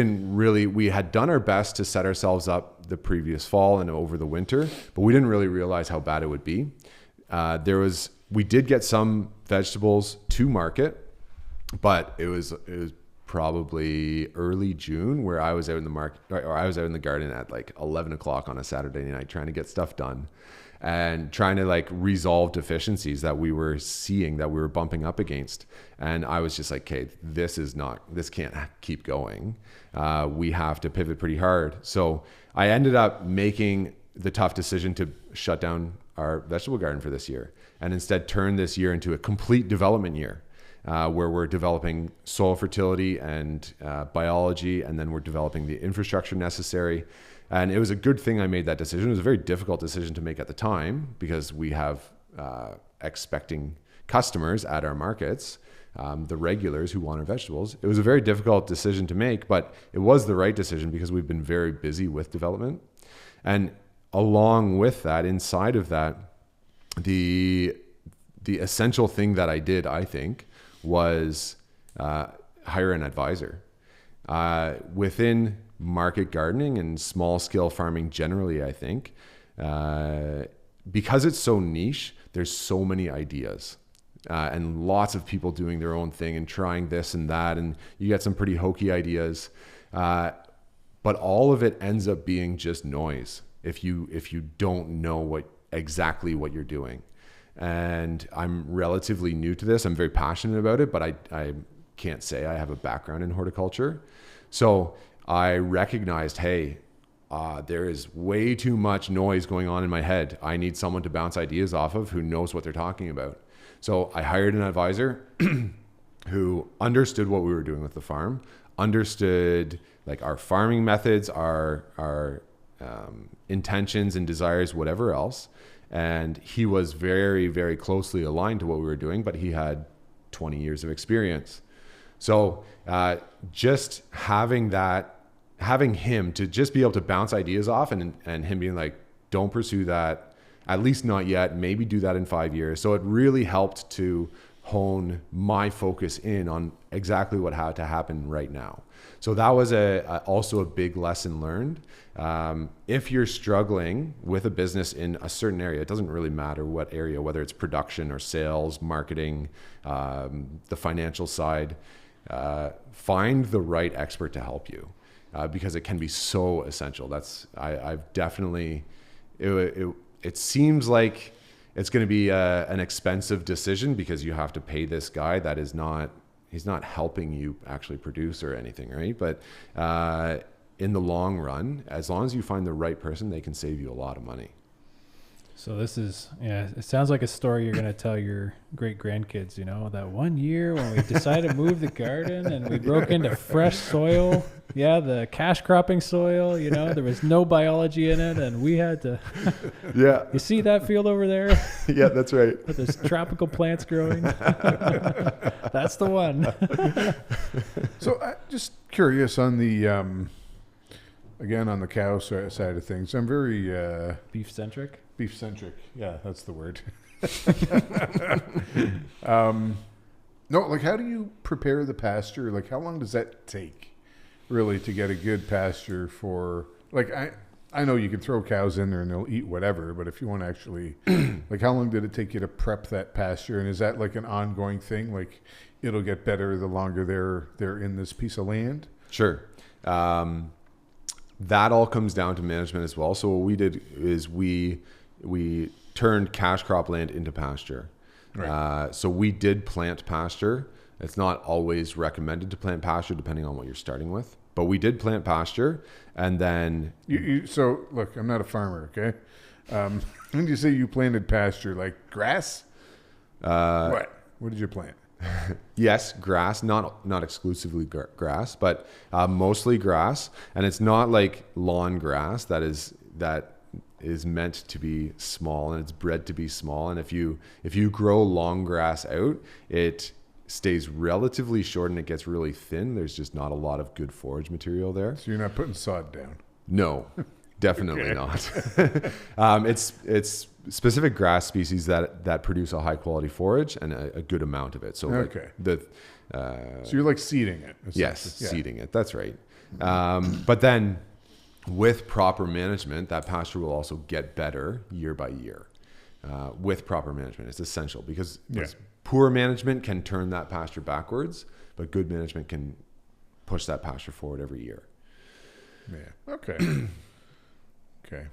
had done our best to set ourselves up the previous fall and over the winter, but we didn't really realize how bad it would be. We did get some vegetables to market, but it was probably early June where I was out in the market, or I was out in the garden at like 11 o'clock on a Saturday night trying to get stuff done and trying to like resolve deficiencies that we were seeing, that we were bumping up against. And I was just like, okay, this can't keep going. We have to pivot pretty hard. So I ended up making the tough decision to shut down our vegetable garden for this year and instead turn this year into a complete development year. Where we're developing soil fertility and biology, and then we're developing the infrastructure necessary. And it was a good thing I made that decision. It was a very difficult decision to make at the time because we have expecting customers at our markets, the regulars who want our vegetables. It was a very difficult decision to make, but it was the right decision because we've been very busy with development. And along with that, inside of that, the essential thing that I did, I think, was hire an advisor. Within market gardening and small scale farming generally, I think, because it's so niche, there's so many ideas and lots of people doing their own thing and trying this and that, and you get some pretty hokey ideas, but all of it ends up being just noise if you don't know exactly what you're doing. And I'm relatively new to this. I'm very passionate about it, but I can't say I have a background in horticulture. So I recognized, hey, there is way too much noise going on in my head. I need someone to bounce ideas off of who knows what they're talking about. So I hired an advisor who understood what we were doing with the farm, understood like our farming methods, our intentions and desires, whatever else. And he was very, very closely aligned to what we were doing, but he had 20 years of experience. So just having him to just be able to bounce ideas off and him being like, don't pursue that, at least not yet, maybe do that in 5 years. So it really helped to hone my focus in on exactly what had to happen right now. So that was also a big lesson learned. If you're struggling with a business in a certain area, it doesn't really matter what area, whether it's production or sales, marketing, the financial side, find the right expert to help you because it can be so essential. I've definitely, it seems like it's going to be an expensive decision because you have to pay this guy that he's not helping you actually produce or anything, right? But in the long run, as long as you find the right person, they can save you a lot of money. So this is, yeah, it sounds like a story you're going to tell your great grandkids, you know, that one year when we decided to move the garden and we broke into fresh soil. Yeah, the cash cropping soil, you know, there was no biology in it and we had to, Yeah. you see that field over there? Yeah, that's right. Where there's tropical plants growing. That's the one. So just curious on the, again, on the cow side of things, I'm very Beef centric. beef centric. Yeah, that's the word. No, like how do you prepare the pasture? Like how long does that take really to get a good pasture for, like I know you can throw cows in there and they'll eat whatever, but if you want to actually, like how long did it take you to prep that pasture? And is that like an ongoing thing? Like it'll get better the longer they're in this piece of land? Sure. That all comes down to management as well. So what we did is we turned cash crop land into pasture. Right. So we did plant pasture. It's not always recommended to plant pasture depending on what you're starting with, but we did plant pasture. And then So look, I'm not a farmer. Okay. When you say you planted pasture, like grass, what did you plant? yes, grass, not exclusively grass, but mostly grass. And it's not like lawn grass that is meant to be small, and it's bred to be small. And if you grow long grass out, it stays relatively short and it gets really thin. There's just not a lot of good forage material there. So you're not putting sod down? No, definitely not. It's specific grass species that produce a high quality forage and a good amount of it. So okay. So you're like seeding it. Yes, Yeah. seeding it. That's right. But then with proper management, that pasture will also get better year by year. With proper management, it's essential because poor management can turn that pasture backwards, but good management can push that pasture forward every year. Yeah. Okay. Okay.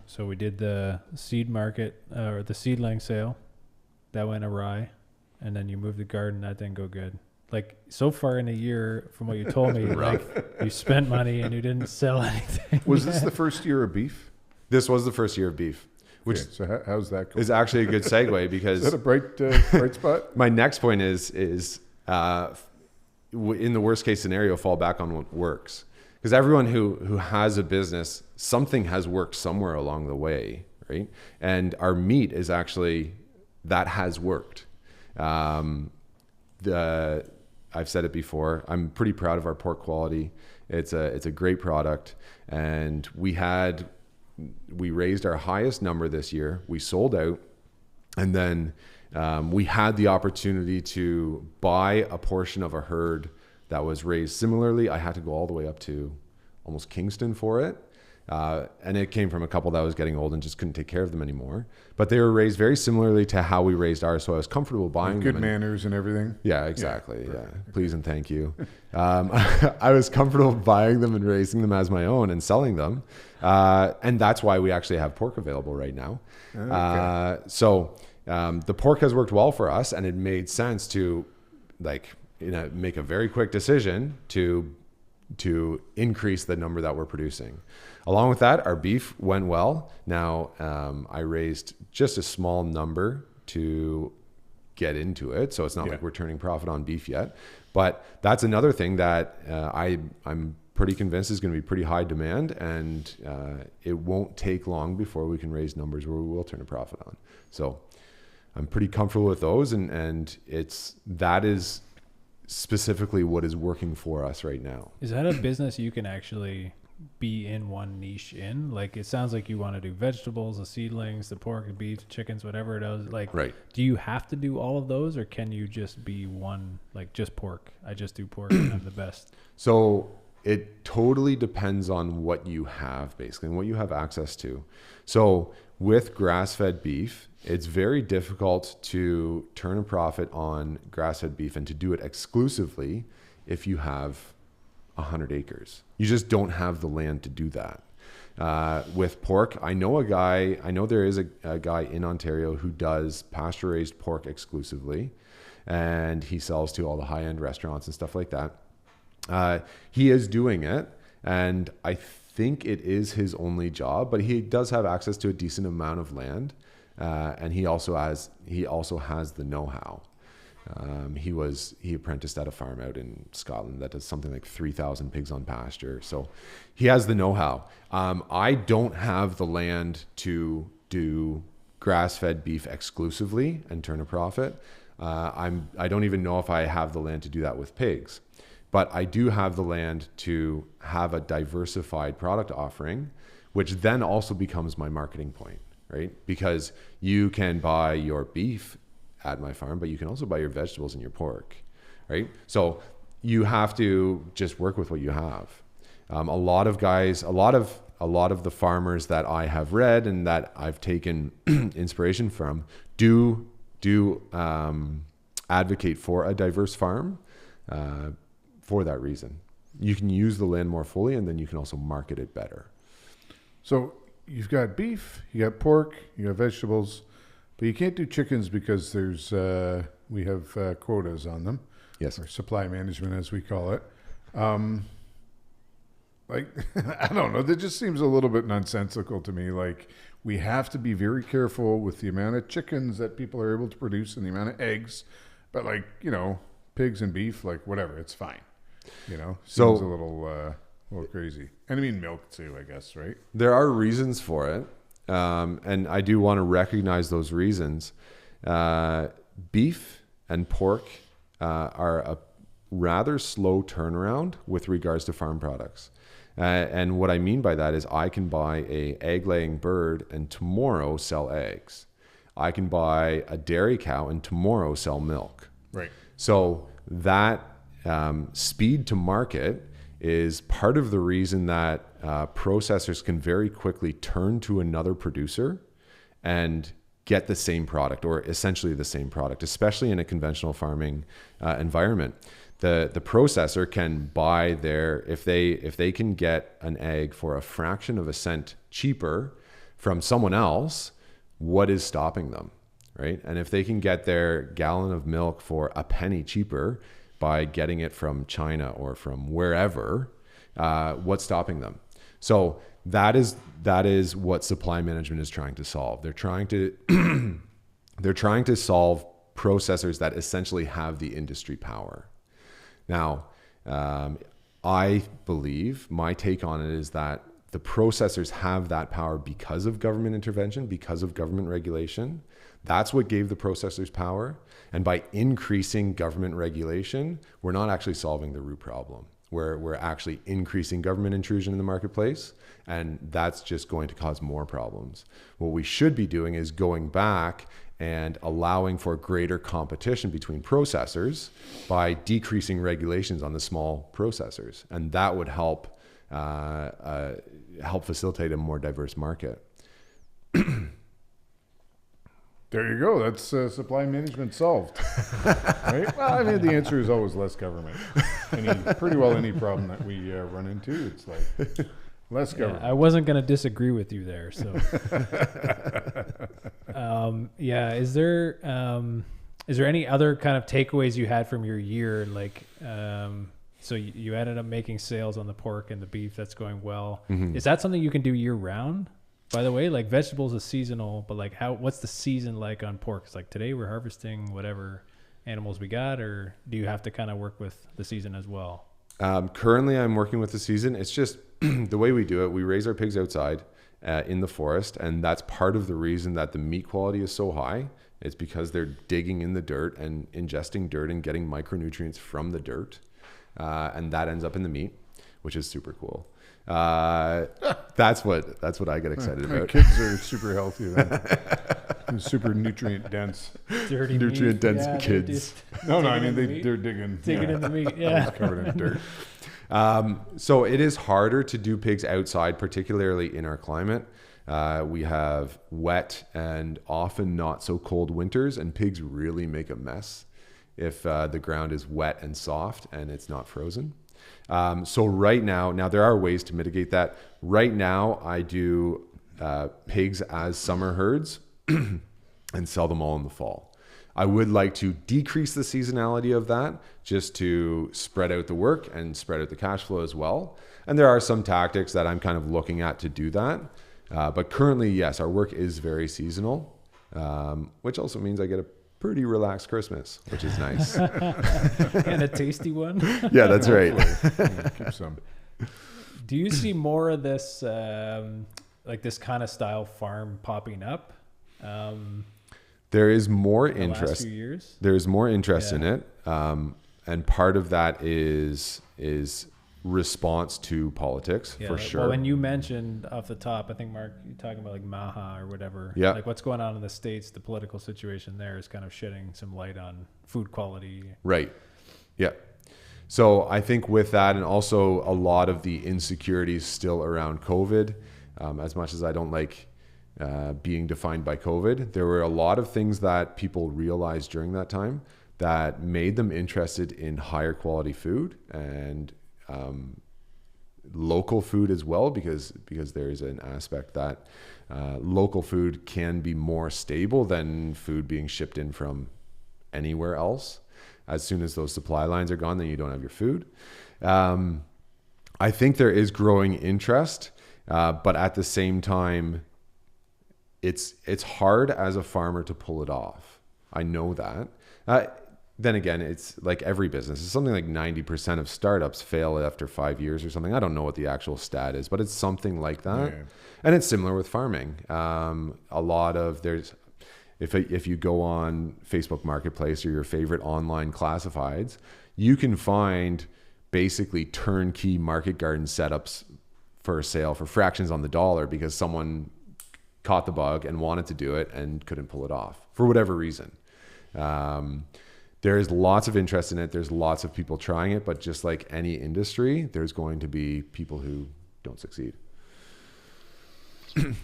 So we did the seed market or the seedling sale. That went awry. And then you moved the garden. That didn't go good. Like so far in a year, from what you told me, like you spent money and you didn't sell anything. Was this the first year of beef? This was the first year of beef, which so how's that going? is actually a good segue because Is that a bright spot? my next point is in the worst case scenario, fall back on what works. Because everyone who has a business, something has worked somewhere along the way, right? And our meat is actually, that has worked. I've said it before, I'm pretty proud of our pork quality. It's a great product. And we raised our highest number this year. We sold out. And then we had the opportunity to buy a portion of a herd that was raised similarly. I had to go all the way up to almost Kingston for it. And it came from a couple that was getting old and just couldn't take care of them anymore. But they were raised very similarly to how we raised ours. So I was comfortable buying them. Good manners and everything. Yeah, exactly. Yeah. Please and thank you. I was comfortable buying them and raising them as my own and selling them. And that's why we actually have pork available right now. Okay. So the pork has worked well for us, and it made sense to make a very quick decision to increase the number that we're producing. Along with that, our beef went well. Now, I raised just a small number to get into it. So it's not like we're turning profit on beef yet. But that's another thing that I'm pretty convinced is going to be pretty high demand, and it won't take long before we can raise numbers where we will turn a profit on. So I'm pretty comfortable with those, and that is specifically what is working for us right now. Is that a business you can actually be in one niche in? Like, it sounds like you want to do vegetables, the seedlings, the pork, the beef, chickens, whatever it is. Like, right. Do you have to do all of those, or can you just be one, like just pork? I just do pork and I'm the best. So it totally depends on what you have, basically, and what you have access to. So with grass-fed beef, it's very difficult to turn a profit on grass-fed beef and to do it exclusively if you have 100 acres. You just don't have the land to do that. With pork, I know there is a guy in Ontario who does pasture-raised pork exclusively, and he sells to all the high-end restaurants and stuff like that. He is doing it, and I think it is his only job, but he does have access to a decent amount of land, and he also has the know-how. He apprenticed at a farm out in Scotland that does something like 3,000 pigs on pasture. So he has the know-how. I don't have the land to do grass-fed beef exclusively and turn a profit. I don't even know if I have the land to do that with pigs, but I do have the land to have a diversified product offering, which then also becomes my marketing point, right? Because you can buy your beef at my farm, but you can also buy your vegetables and your pork, right? So you have to just work with what you have. A lot of the farmers that I have read and that I've taken inspiration from do advocate for a diverse farm for that reason. You can use the land more fully, and then you can also market it better. So you've got beef, you got pork, you got vegetables, but you can't do chickens because we have quotas on them. Yes. Or supply management, as we call it. Like, I don't know, that just seems a little bit nonsensical to me. Like, we have to be very careful with the amount of chickens that people are able to produce and the amount of eggs. But, like, pigs and beef, like, whatever, it's fine. Seems a little crazy. And I mean milk too, I guess, right? There are reasons for it. And I do want to recognize those reasons. Beef and pork are a rather slow turnaround with regards to farm products. And what I mean by that is I can buy a egg-laying bird and tomorrow sell eggs. I can buy a dairy cow and tomorrow sell milk. Right. So that speed to market is part of the reason that processors can very quickly turn to another producer and get the same product, or essentially the same product, especially in a conventional farming environment. The processor can buy if they can get an egg for a fraction of a cent cheaper from someone else, what is stopping them, right? And if they can get their gallon of milk for a penny cheaper by getting it from China or from wherever, what's stopping them? So that is what supply management is trying to solve. They're trying to solve processors that essentially have the industry power. Now, I believe my take on it is that the processors have that power because of government intervention, because of government regulation. That's what gave the processors power. And by increasing government regulation, we're not actually solving the root problem. We're actually increasing government intrusion in the marketplace, and that's just going to cause more problems. What we should be doing is going back and allowing for greater competition between processors by decreasing regulations on the small processors, and that would help facilitate a more diverse market. There you go. That's supply management solved. Right? Well, I mean, the answer is always less government. Pretty well any problem that we run into, it's like less government. I wasn't going to disagree with you there. So, is there any other kind of takeaways you had from your year? Like, so you ended up making sales on the pork and the beef. That's going well. Mm-hmm. Is that something you can do year round? By the way, like vegetables is seasonal, but like what's the season like on pork? It's like today we're harvesting whatever animals we got, or do you have to kind of work with the season as well? Currently I'm working with the season. It's just the way we do it. We raise our pigs outside in the forest, and that's part of the reason that the meat quality is so high. It's because they're digging in the dirt and ingesting dirt and getting micronutrients from the dirt. And that ends up in the meat, which is super cool. That's what I get excited about. Kids are super healthy then. Super nutrient dense. Dirty nutrient meat. dense kids. I mean they're digging in the meat. Yeah, covered in dirt. So it is harder to do pigs outside, particularly in our climate. We have wet and often not so cold winters, and pigs really make a mess if the ground is wet and soft and it's not frozen. So right now there are ways to mitigate that. Right now I do pigs as summer herds and sell them all in the fall. I would like to decrease the seasonality of that just to spread out the work and spread out the cash flow as well. And there are some tactics that I'm kind of looking at to do that. But currently, yes, our work is very seasonal, which also means I get a pretty relaxed Christmas, which is nice. And a tasty one. Yeah, that's right. Keep some. Do you see more of this, like this kind of style farm popping up? There is more in the last interest. few years? There is more interest in it, and part of that is response to politics, for sure. Well, when you mentioned off the top, I think, Mark, you're talking about like Maha or whatever. Yeah. Like what's going on in the States, the political situation there is kind of shedding some light on food quality. Right. Yeah. So I think with that, and also a lot of the insecurities still around COVID, as much as I don't like being defined by COVID, there were a lot of things that people realized during that time that made them interested in higher quality food and local food as well, because there is an aspect that local food can be more stable than food being shipped in from anywhere else. As soon as those supply lines are gone, then you don't have your food. I think there is growing interest, but at the same time, it's hard as a farmer to pull it off. I know that. Then again, it's like every business. It's something like 90% of startups fail after 5 years or something. I don't know what the actual stat is, but it's something like that. Yeah. And it's similar with farming. If you go on Facebook Marketplace or your favorite online classifieds, you can find basically turnkey market garden setups for sale for fractions on the dollar because someone caught the bug and wanted to do it and couldn't pull it off for whatever reason. There is lots of interest in it. There's lots of people trying it, but just like any industry, there's going to be people who don't succeed.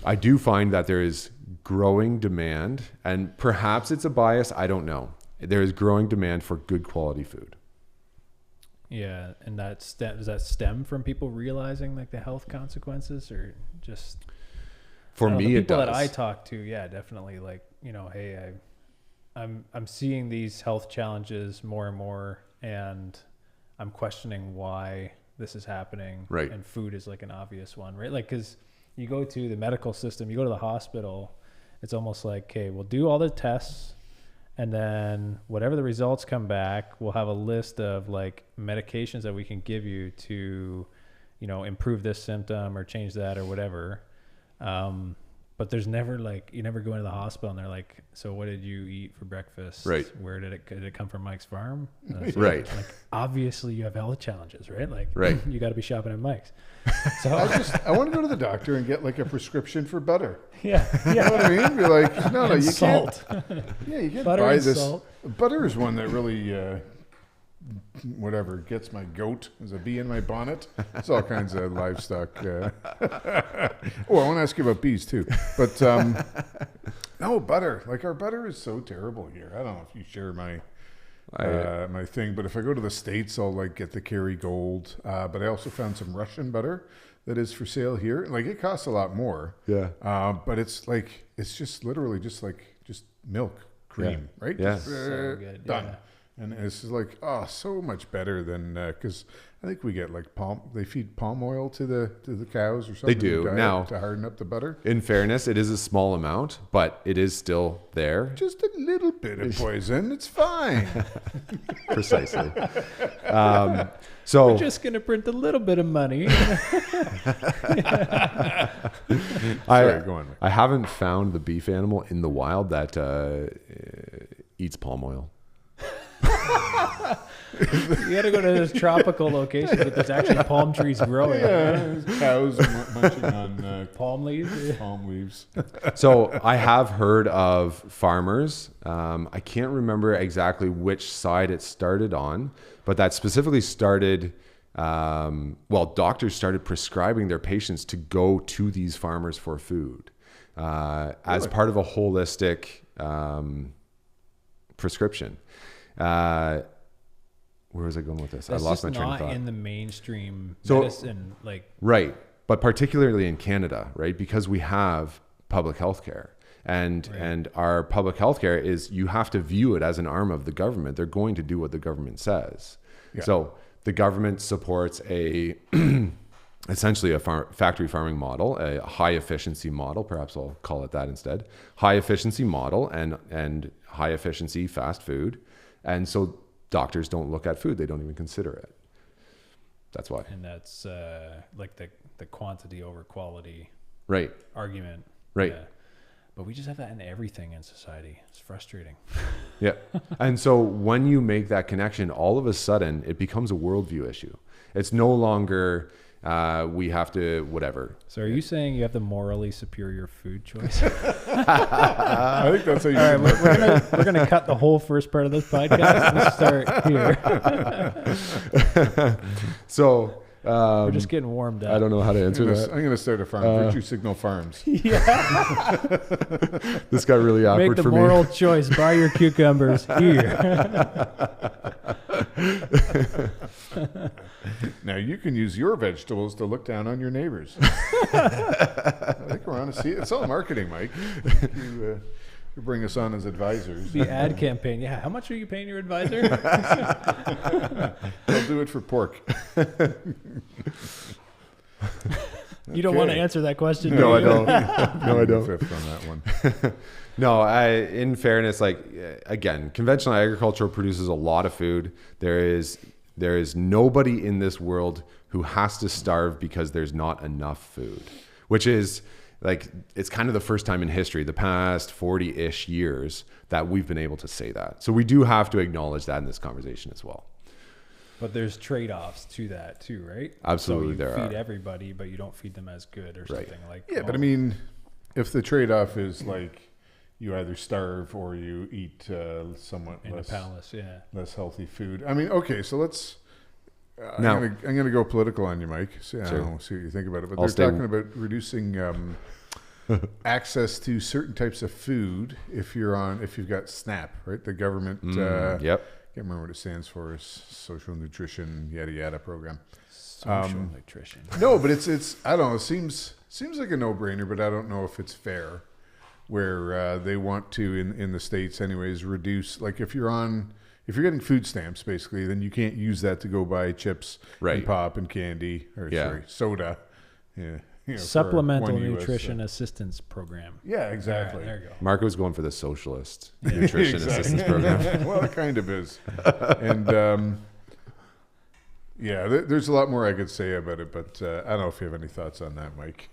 I do find that there is growing demand, and perhaps it's a bias, I don't know. There is growing demand for good quality food. Yeah, and does that stem from people realizing like the health consequences, or just for me it does. People that I talk to, yeah, definitely, like, you know, hey, I'm seeing these health challenges more and more, and I'm questioning why this is happening. Right. And food is like an obvious one, right? Like, because you go to the medical system, you go to the hospital, it's almost like, okay, we'll do all the tests, and then whatever the results come back, we'll have a list of like medications that we can give you to, you know, improve this symptom or change that or whatever. But there's never like, you never go into the hospital and they're like, so what did you eat for breakfast? Right. Where did it come from? Mike's farm? So right. Like, obviously you have health challenges, right? Like, right. You got to be shopping at Mike's. So I want to go to the doctor and get like a prescription for butter. Yeah. You know what I mean? Be like, no, you salt. Can't. Yeah, you can't Butter buy and this. salt. Butter is one that really, whatever, gets my goat. There's a bee in my bonnet. It's all kinds of livestock. Oh, I want to ask you about bees too. But no, butter. Like, our butter is so terrible here. I don't know if you share my my thing, but if I go to the States, I'll like get the Kerrygold. But I also found some Russian butter that is for sale here. Like, it costs a lot more. Yeah. But it's like, it's just literally just milk, cream, right? Yeah. Just, So good. done. Yeah. And it's like, so much better than, because I think we get like they feed palm oil to the cows or something. They do now to harden up the butter. In fairness, it is a small amount, but it is still there. Just a little bit of poison. It's fine. Precisely. So we're just going to print a little bit of money. Sorry, go on. I haven't found the beef animal in the wild that eats palm oil. You got to go to those tropical locations where there's actually palm trees growing. Yeah, cows munching on palm leaves. palm leaves. So I have heard of farmers. I can't remember exactly which side it started on, but that specifically started. Doctors started prescribing their patients to go to these farmers for food as part of a holistic prescription. Where was I going with this? That's I lost my just train of not thought. in the mainstream So- medicine, like Right. But particularly in Canada, right? Because we have public health care. And our public healthcare is, you have to view it as an arm of the government. They're going to do what the government says. Yeah. So the government supports essentially a factory farming model, a high efficiency model, perhaps I'll call it that instead, high efficiency model and high efficiency fast food. And so doctors don't look at food. They don't even consider it. That's why. And that's like the quantity over quality Right. argument. Right. Yeah. But we just have that in everything in society. It's frustrating. Yeah. And so when you make that connection, all of a sudden it becomes a worldview issue. It's no longer we have to whatever. So are you saying you have the morally superior food choice? I think that's how you. All right, we're gonna cut the whole first part of this podcast and start here. So We're just getting warmed up. I don't know how to answer that. I'm going to start a farm, Virtue Signal Farms. Yeah. This got really awkward Make the for moral me. choice. Buy your cucumbers here. Now you can use your vegetables to look down on your neighbors. I think we're on it's all marketing, Mike. You bring us on as advisors. The ad campaign. Yeah. How much are you paying your advisor? I'll do it for pork. You don't want to answer that question. No, I do you? don't. No, I don't. Fifth on that one. No, in fairness, like again, conventional agriculture produces a lot of food. There is nobody in this world who has to starve because there's not enough food, which is like, it's kind of the first time in history, the past 40-ish years, that we've been able to say that. So we do have to acknowledge that in this conversation as well. But there's trade-offs to that too, right? Absolutely, so there you feed are. everybody, but you don't feed them as good or Right. something like. Yeah, but I mean, if the trade-off is like you either starve or you eat somewhat in a palace, yeah. less healthy food. I mean, okay, so let's. Now- I'm gonna go political on you, Mike. See, I Sure. don't know, see what you think about it. But I'll they're stay- talking about reducing access to certain types of food if you've got SNAP, right? The government. Yep. Can't remember what it stands for. Is Social Nutrition Yada Yada program. Social nutrition. No, but it's I don't know. It seems like a no-brainer, but I don't know if it's fair. Where they want to in the States, anyways, reduce, like if you're getting food stamps, basically, then you can't use that to go buy chips Right. and pop and candy soda. Yeah, for Supplemental one US, nutrition assistance program. yeah, exactly. All right, there you go. Marco's going for the socialist nutrition assistance program. Well, it kind of is, and there's a lot more I could say about it, but I don't know if you have any thoughts on that, Mike.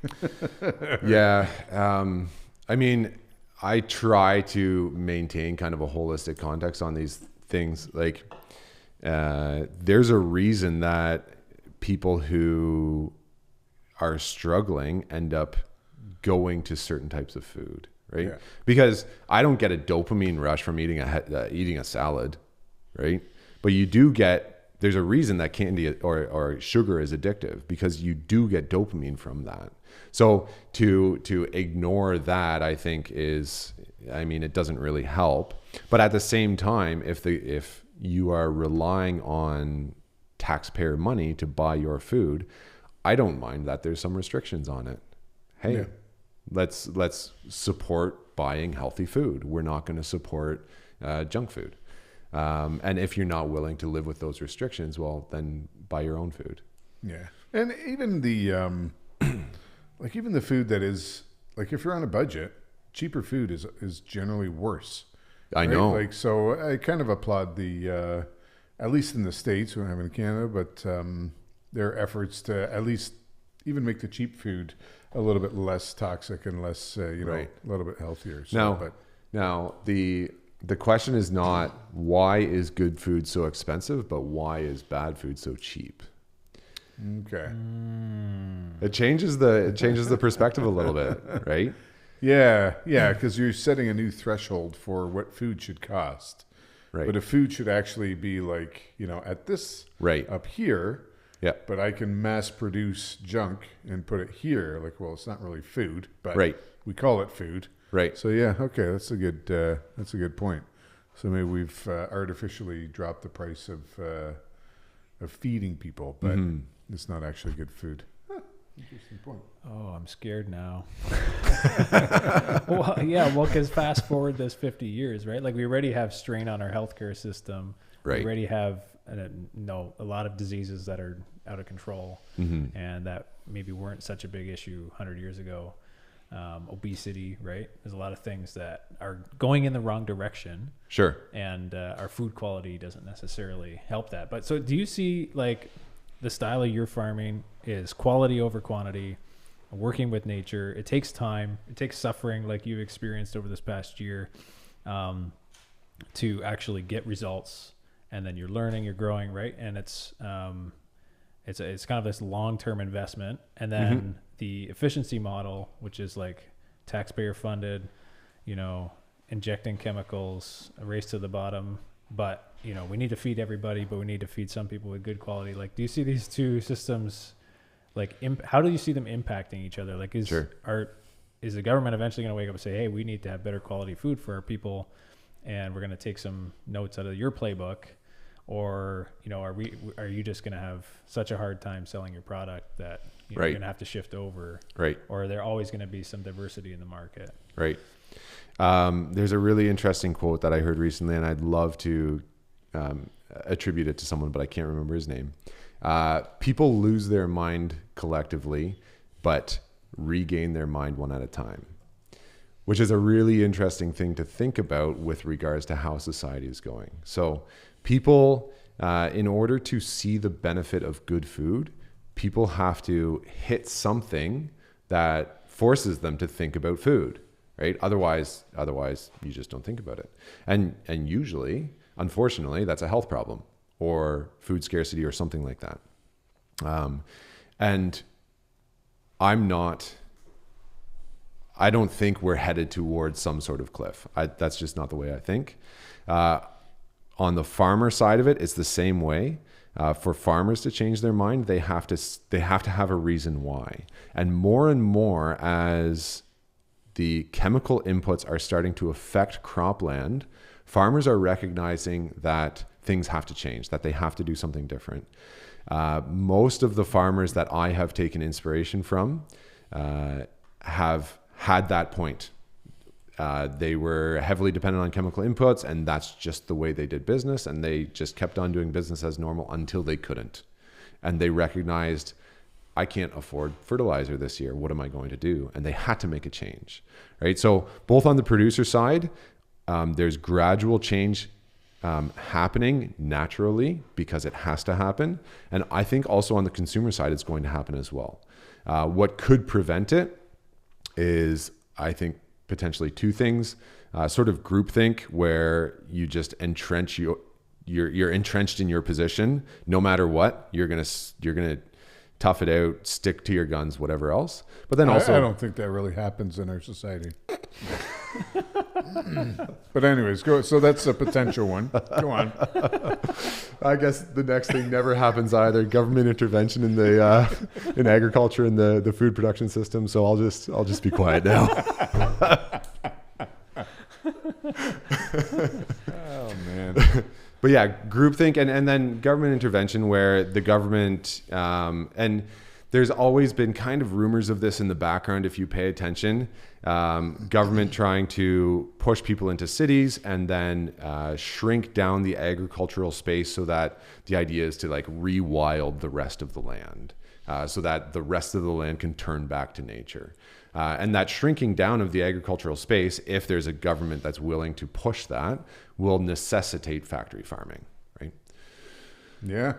Yeah. I mean, I try to maintain kind of a holistic context on these things. Like, there's a reason that people who are struggling end up going to certain types of food, right? Yeah. Because I don't get a dopamine rush from eating a salad, right? But you do get, there's a reason that candy or sugar is addictive, because you do get dopamine from that. So to ignore that, I think it doesn't really help. But at the same time, if you are relying on taxpayer money to buy your food, I don't mind that there's some restrictions on it. Hey, Yeah. let's support buying healthy food. We're not going to support junk food. And if you're not willing to live with those restrictions, well, then buy your own food. Yeah, and even the like even the food that is like, if you're on a budget, cheaper food is generally worse. I right? know. Like, so I kind of applaud the at least in the States, we don't have it in Canada, but their efforts to at least even make the cheap food a little bit less toxic and less Right. a little bit healthier. So, Now the question is not why is good food so expensive, but why is bad food so cheap? okay. It changes the perspective a little bit, right? Yeah, because you're setting a new threshold for what food should cost. Right. But if food should actually be like, at this Right. up here, Yeah. but I can mass produce junk and put it here, like, well, it's not really food, but Right. we call it food. Right. So yeah, okay, that's a good point. So maybe we've artificially dropped the price of feeding people, but it's not actually good food. Interesting point. Oh, I'm scared now. Well, yeah, because fast forward this 50 years, right? Like we already have strain on our healthcare system. Right. We already have a lot of diseases that are out of control, and that maybe weren't such a big issue 100 years ago. Obesity, right? There's a lot of things that are going in the wrong direction. Sure. And our food quality doesn't necessarily help that. But so do you see like the style of your farming is quality over quantity, working with nature? It takes time. It takes suffering like you've experienced over this past year to actually get results. And then you're learning, you're growing, right? And it's kind of this long-term investment. And then the efficiency model, which is like taxpayer funded, injecting chemicals, a race to the bottom. But, we need to feed everybody, but we need to feed some people with good quality. Like, do you see these two systems, like, how do you see them impacting each other? Like, is the government eventually going to wake up and say, hey, we need to have better quality food for our people, and we're going to take some notes out of your playbook? Or, are you just going to have such a hard time selling your product that you're going to have to shift over? Right. Or there always going to be some diversity in the market? Right. There's a really interesting quote that I heard recently, and I'd love to attribute it to someone, but I can't remember his name. People lose their mind collectively, but regain their mind one at a time, which is a really interesting thing to think about with regards to how society is going. So people, in order to see the benefit of good food, people have to hit something that forces them to think about food, right? Otherwise you just don't think about it. And usually, unfortunately, that's a health problem or food scarcity or something like that. And I don't think we're headed towards some sort of cliff. That's just not the way I think. On the farmer side of it, it's the same way. For farmers to change their mind, they have to have a reason why. And more as the chemical inputs are starting to affect cropland, farmers are recognizing that things have to change, that they have to do something different. Most of the farmers that I have taken inspiration from have had that point. They were heavily dependent on chemical inputs, and that's just the way they did business, and they just kept on doing business as normal until they couldn't. And they recognized, I can't afford fertilizer this year. What am I going to do? And they had to make a change, right? So both on the producer side, there's gradual change happening naturally because it has to happen. And I think also on the consumer side, it's going to happen as well. What could prevent it is, I think, potentially two things, sort of groupthink, where you just entrench you're entrenched in your position. No matter what, you're gonna tough it out, stick to your guns, whatever else. But then also, I don't think that really happens in our society. But anyways, go. So that's a potential one. Go on. I guess the next thing never happens either. Government intervention in the in agriculture and the food production system. So I'll just be quiet now. Oh man. But yeah, groupthink and then government intervention, where the government and there's always been kind of rumors of this in the background if you pay attention. Government trying to push people into cities and then shrink down the agricultural space, so that the idea is to like rewild the rest of the land, so that the rest of the land can turn back to nature. And that shrinking down of the agricultural space, if there's a government that's willing to push that, will necessitate factory farming, right? Yeah.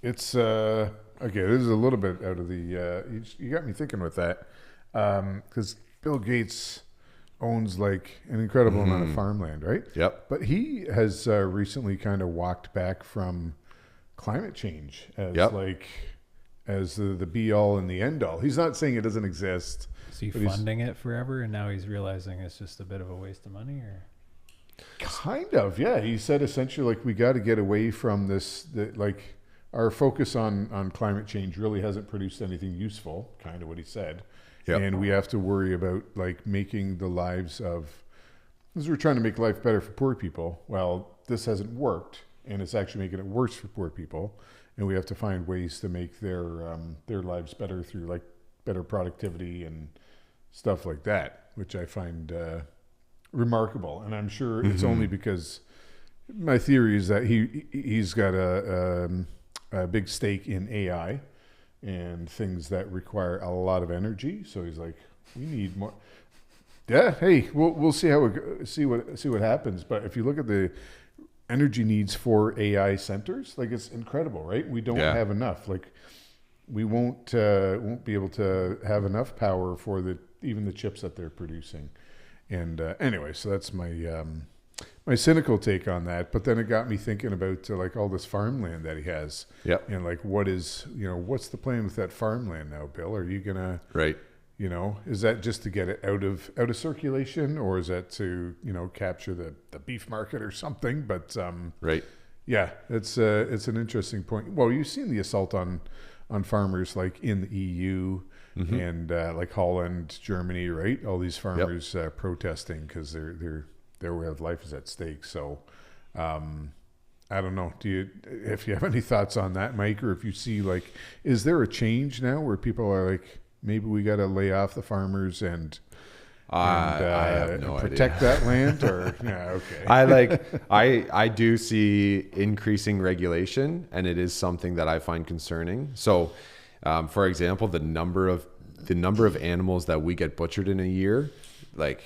It's okay. This is a little bit out of the. You got me thinking with that, because Bill Gates owns like an incredible amount of farmland, right? Yep. But he has recently kind of walked back from climate change as as the be all and the end all. He's not saying it doesn't exist. Is he funding it forever, and now he's realizing it's just a bit of a waste of money, or? Kind of, yeah. He said essentially like we got to get away from this. Like our focus on climate change really hasn't produced anything useful. Kind of what he said. Yep. And we have to worry about like making the lives of, because we're trying to make life better for poor people. Well, this hasn't worked, and it's actually making it worse for poor people. And we have to find ways to make their lives better through like better productivity and stuff like that, which I find remarkable. And I'm sure it's only because my theory is that he's got a big stake in AI and things that require a lot of energy. So he's like, we need more. Yeah, hey, we'll see how see what happens. But if you look at the energy needs for AI centers, like it's incredible, right? We don't have enough. Like we won't be able to have enough power for even the chips that they're producing. And anyway, so that's my my cynical take on that. But then it got me thinking about like all this farmland that he has. Yep. And like, what's the plan with that farmland now, Bill? Are you gonna is that just to get it out of circulation, or is that to capture the beef market or something? But yeah, it's an interesting point. Well, you've seen the assault on farmers like in the EU and like Holland, Germany, right? All these farmers protesting because their way of life is at stake. So I don't know. If you have any thoughts on that, Mike, or if you see like, is there a change now where people are like, maybe we got to lay off the farmers and I have no protect idea. that land, or okay. I do see increasing regulation, and it is something that I find concerning. So, for example, the number of animals that we get butchered in a year, like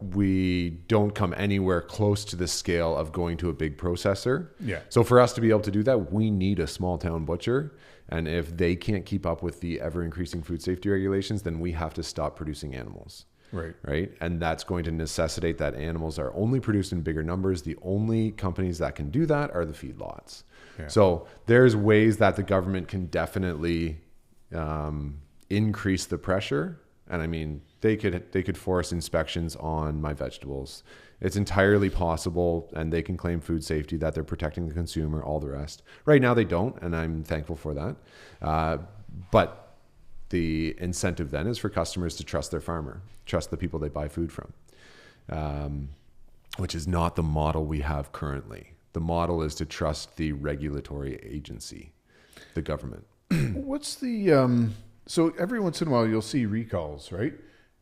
we don't come anywhere close to the scale of going to a big processor. Yeah. So for us to be able to do that, we need a small town butcher. And if they can't keep up with the ever increasing food safety regulations, then we have to stop producing animals. Right. And that's going to necessitate that animals are only produced in bigger numbers. The only companies that can do that are the feedlots. Yeah. So there's ways that the government can definitely increase the pressure. And I mean, they could force inspections on my vegetables. It's entirely possible, and they can claim food safety, that they're protecting the consumer, all the rest. Right now they don't, and I'm thankful for that. But the incentive then is for customers to trust their farmer, trust the people they buy food from, which is not the model we have currently. The model is to trust the regulatory agency, the government. What's the so every once in a while you'll see recalls, right?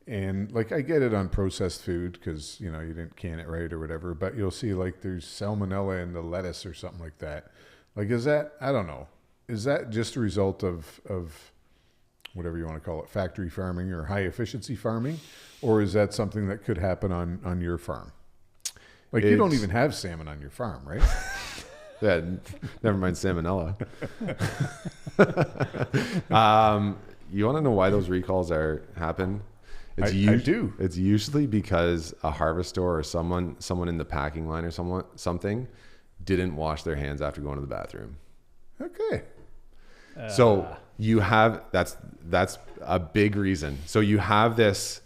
And like I get it on processed food because you didn't can it right or whatever, but you'll see like there's salmonella in the lettuce or something like that. Like is that, I don't know, is that just a result of whatever you want to call it, factory farming or high efficiency farming, or is that something that could happen on your farm? Like you don't even have salmon on your farm, right? Yeah, never mind salmonella. You want to know why those recalls happen? I do. It's usually because a harvester or someone in the packing line or something didn't wash their hands after going to the bathroom. Okay. So you have that's a big reason. So you have this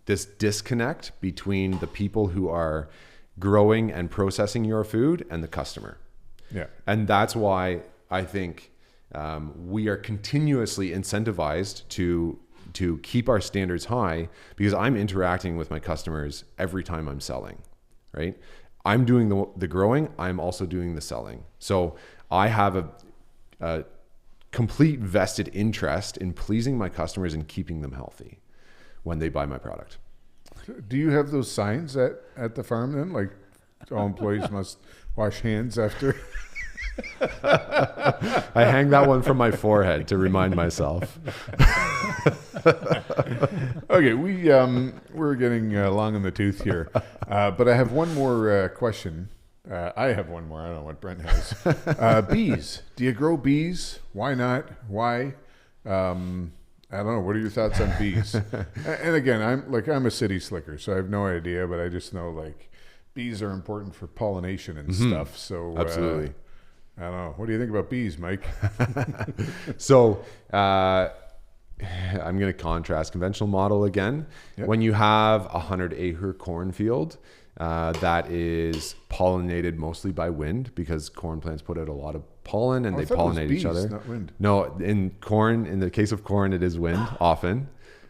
this disconnect between the people who are growing and processing your food and the customer. Yeah. And that's why I think we are continuously incentivized to keep our standards high, because I'm interacting with my customers every time I'm selling, right? I'm doing the growing, I'm also doing the selling. So I have a complete vested interest in pleasing my customers and keeping them healthy when they buy my product. Do you have those signs at the farm then? Like all employees must wash hands after? I hang that one from my forehead to remind myself. Okay, we're getting long in the tooth here, but I have one more question. I have one more. I don't know what Brent has. Bees. Do you grow bees? Why not? Why? I don't know. What are your thoughts on bees? And again, I'm a city slicker, so I have no idea, but I just know like bees are important for pollination and stuff. So absolutely. I don't know. What do you think about bees, Mike? So I'm going to contrast conventional model again. Yep. When you have 100-acre cornfield that is pollinated mostly by wind, because corn plants put out a lot of pollen and they pollinate each other. Not wind. No, in the case of corn, it is wind often.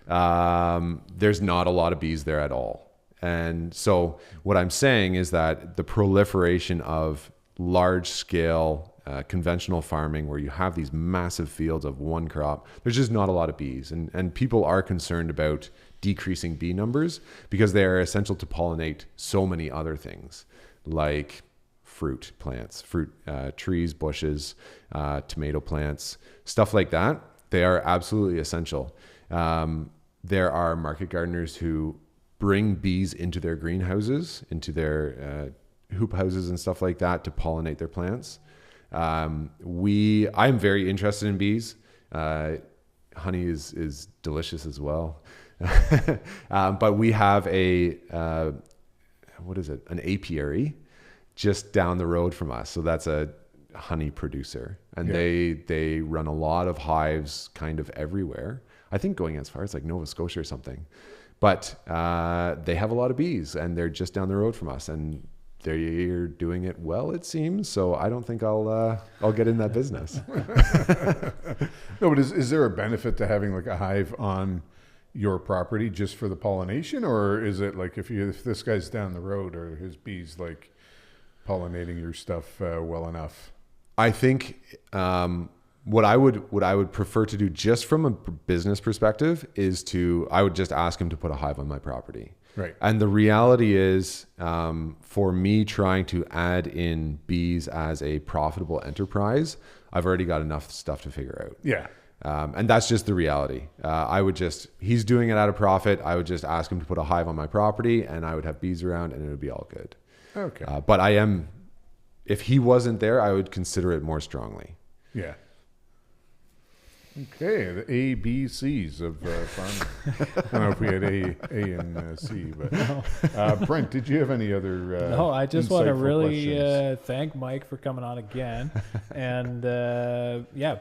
There's not a lot of bees there at all. And so what I'm saying is that the proliferation of large scale conventional farming where you have these massive fields of one crop, there's just not a lot of bees. And people are concerned about decreasing bee numbers because they are essential to pollinate so many other things like fruit plants, trees, bushes, tomato plants, stuff like that. They are absolutely essential. There are market gardeners who bring bees into their greenhouses, into their hoop houses and stuff like that to pollinate their plants. I'm very interested in bees. Honey is delicious as well. But we have an apiary just down the road from us. So that's a honey producer, and they run a lot of hives kind of everywhere. I think going as far as like Nova Scotia or something, but they have a lot of bees and they're just down the road from us, and they're doing it well, it seems. So I don't think I'll get in that business. No, but is there a benefit to having like a hive on your property just for the pollination, or is it like if this guy's down the road, or his bees like pollinating your stuff well enough? I think what I would prefer to do just from a business perspective is I would just ask him to put a hive on my property. Right. And the reality is, for me trying to add in bees as a profitable enterprise, I've already got enough stuff to figure out. Yeah. And that's just the reality. He's doing it at a profit. I would just ask him to put a hive on my property, and I would have bees around, and it would be all good. Okay. But if he wasn't there, I would consider it more strongly. Yeah. Okay, the A, B, C's of farming. I don't know if we had A and C, but Brent, did you have any other No, I just want to really questions? thank Mike for coming on again, and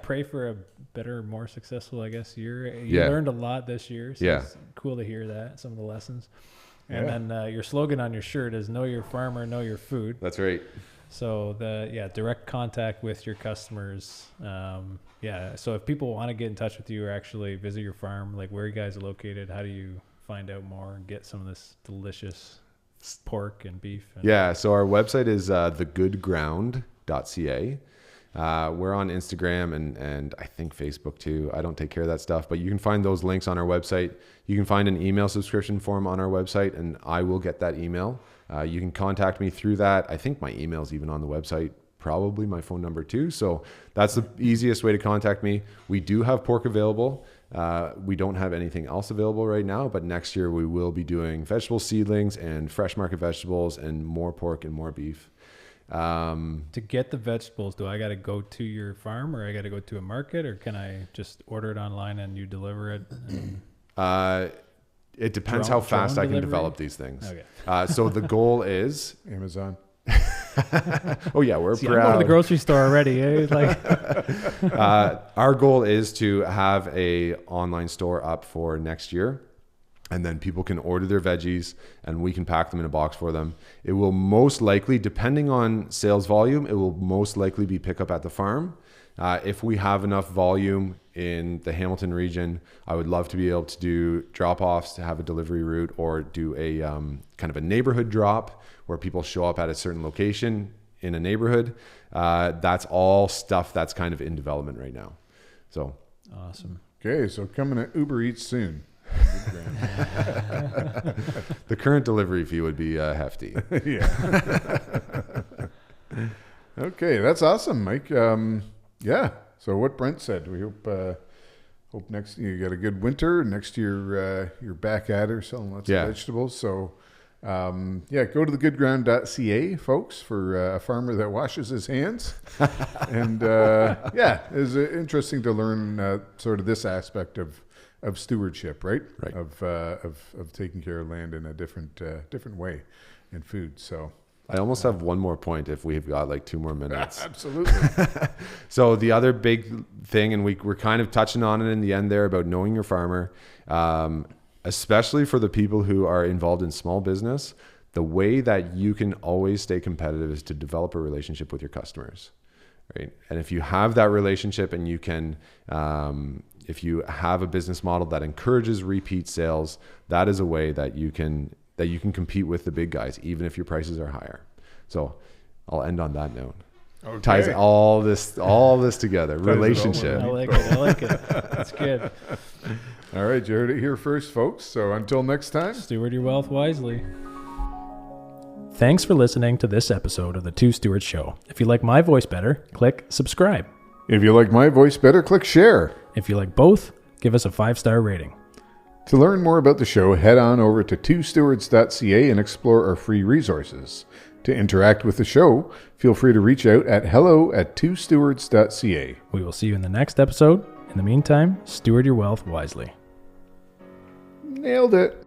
pray for a better, more successful, I guess, year. You learned a lot this year, so it's cool to hear that, some of the lessons. And then your slogan on your shirt is "Know your farmer, know your food." That's right. So direct contact with your customers. So if people want to get in touch with you or actually visit your farm, like where you guys are located, how do you find out more and get some of this delicious pork and beef? So our website is thegoodground.ca. We're on Instagram and I think Facebook too. I don't take care of that stuff, but you can find those links on our website. You can find an email subscription form on our website, and I will get that email. You can contact me through that. I think my email's even on the website, probably my phone number too. So that's the easiest way to contact me. We do have pork available. We don't have anything else available right now, but next year we will be doing vegetable seedlings and fresh market vegetables and more pork and more beef. To get the vegetables, do I got to go to your farm, or I got to go to a market, or can I just order it online and you deliver it? It depends how fast I can develop these things. Okay. So the goal is Amazon. Oh yeah, we're See, proud. I'm going to the grocery store already. Our goal is to have a online store up for next year, and then people can order their veggies and we can pack them in a box for them. It will most likely, depending on sales volume, it will most likely be pick up at the farm. If we have enough volume in the Hamilton region, I would love to be able to do drop-offs, to have a delivery route, or do a kind of a neighborhood drop where people show up at a certain location in a neighborhood. That's all stuff that's kind of in development right now. So awesome. Okay, so coming to Uber Eats soon. The current delivery fee would be hefty. Yeah. Okay, that's awesome, Mike. So what Brent said, we hope next you get a good winter. Next year you're back at her selling lots of vegetables. So go to thegoodground.ca, folks, for a farmer that washes his hands. And it's interesting to learn sort of this aspect of stewardship, right? Right. Of taking care of land in a different way in food. So I almost have one more point if we've got like 2 more minutes. Absolutely. So the other big thing, and we're kind of touching on it in the end there about knowing your farmer, especially for the people who are involved in small business, the way that you can always stay competitive is to develop a relationship with your customers, right? And if you have that relationship and you can, if you have a business model that encourages repeat sales, that is a way that you can compete with the big guys, even if your prices are higher. So I'll end on that note. ties Okay. all this together. Relationship. I like it. That's good. All right, you heard it here first, folks. So until next time. Steward your wealth wisely. Thanks for listening to this episode of the Two Stewards Show. If you like my voice better, click subscribe. If you like my voice better, click share. If you like both, give us a 5-star rating. To learn more about the show, head on over to twostewards.ca and explore our free resources. To interact with the show, feel free to reach out at hello@twostewards.ca. We will see you in the next episode. In the meantime, steward your wealth wisely. Nailed it.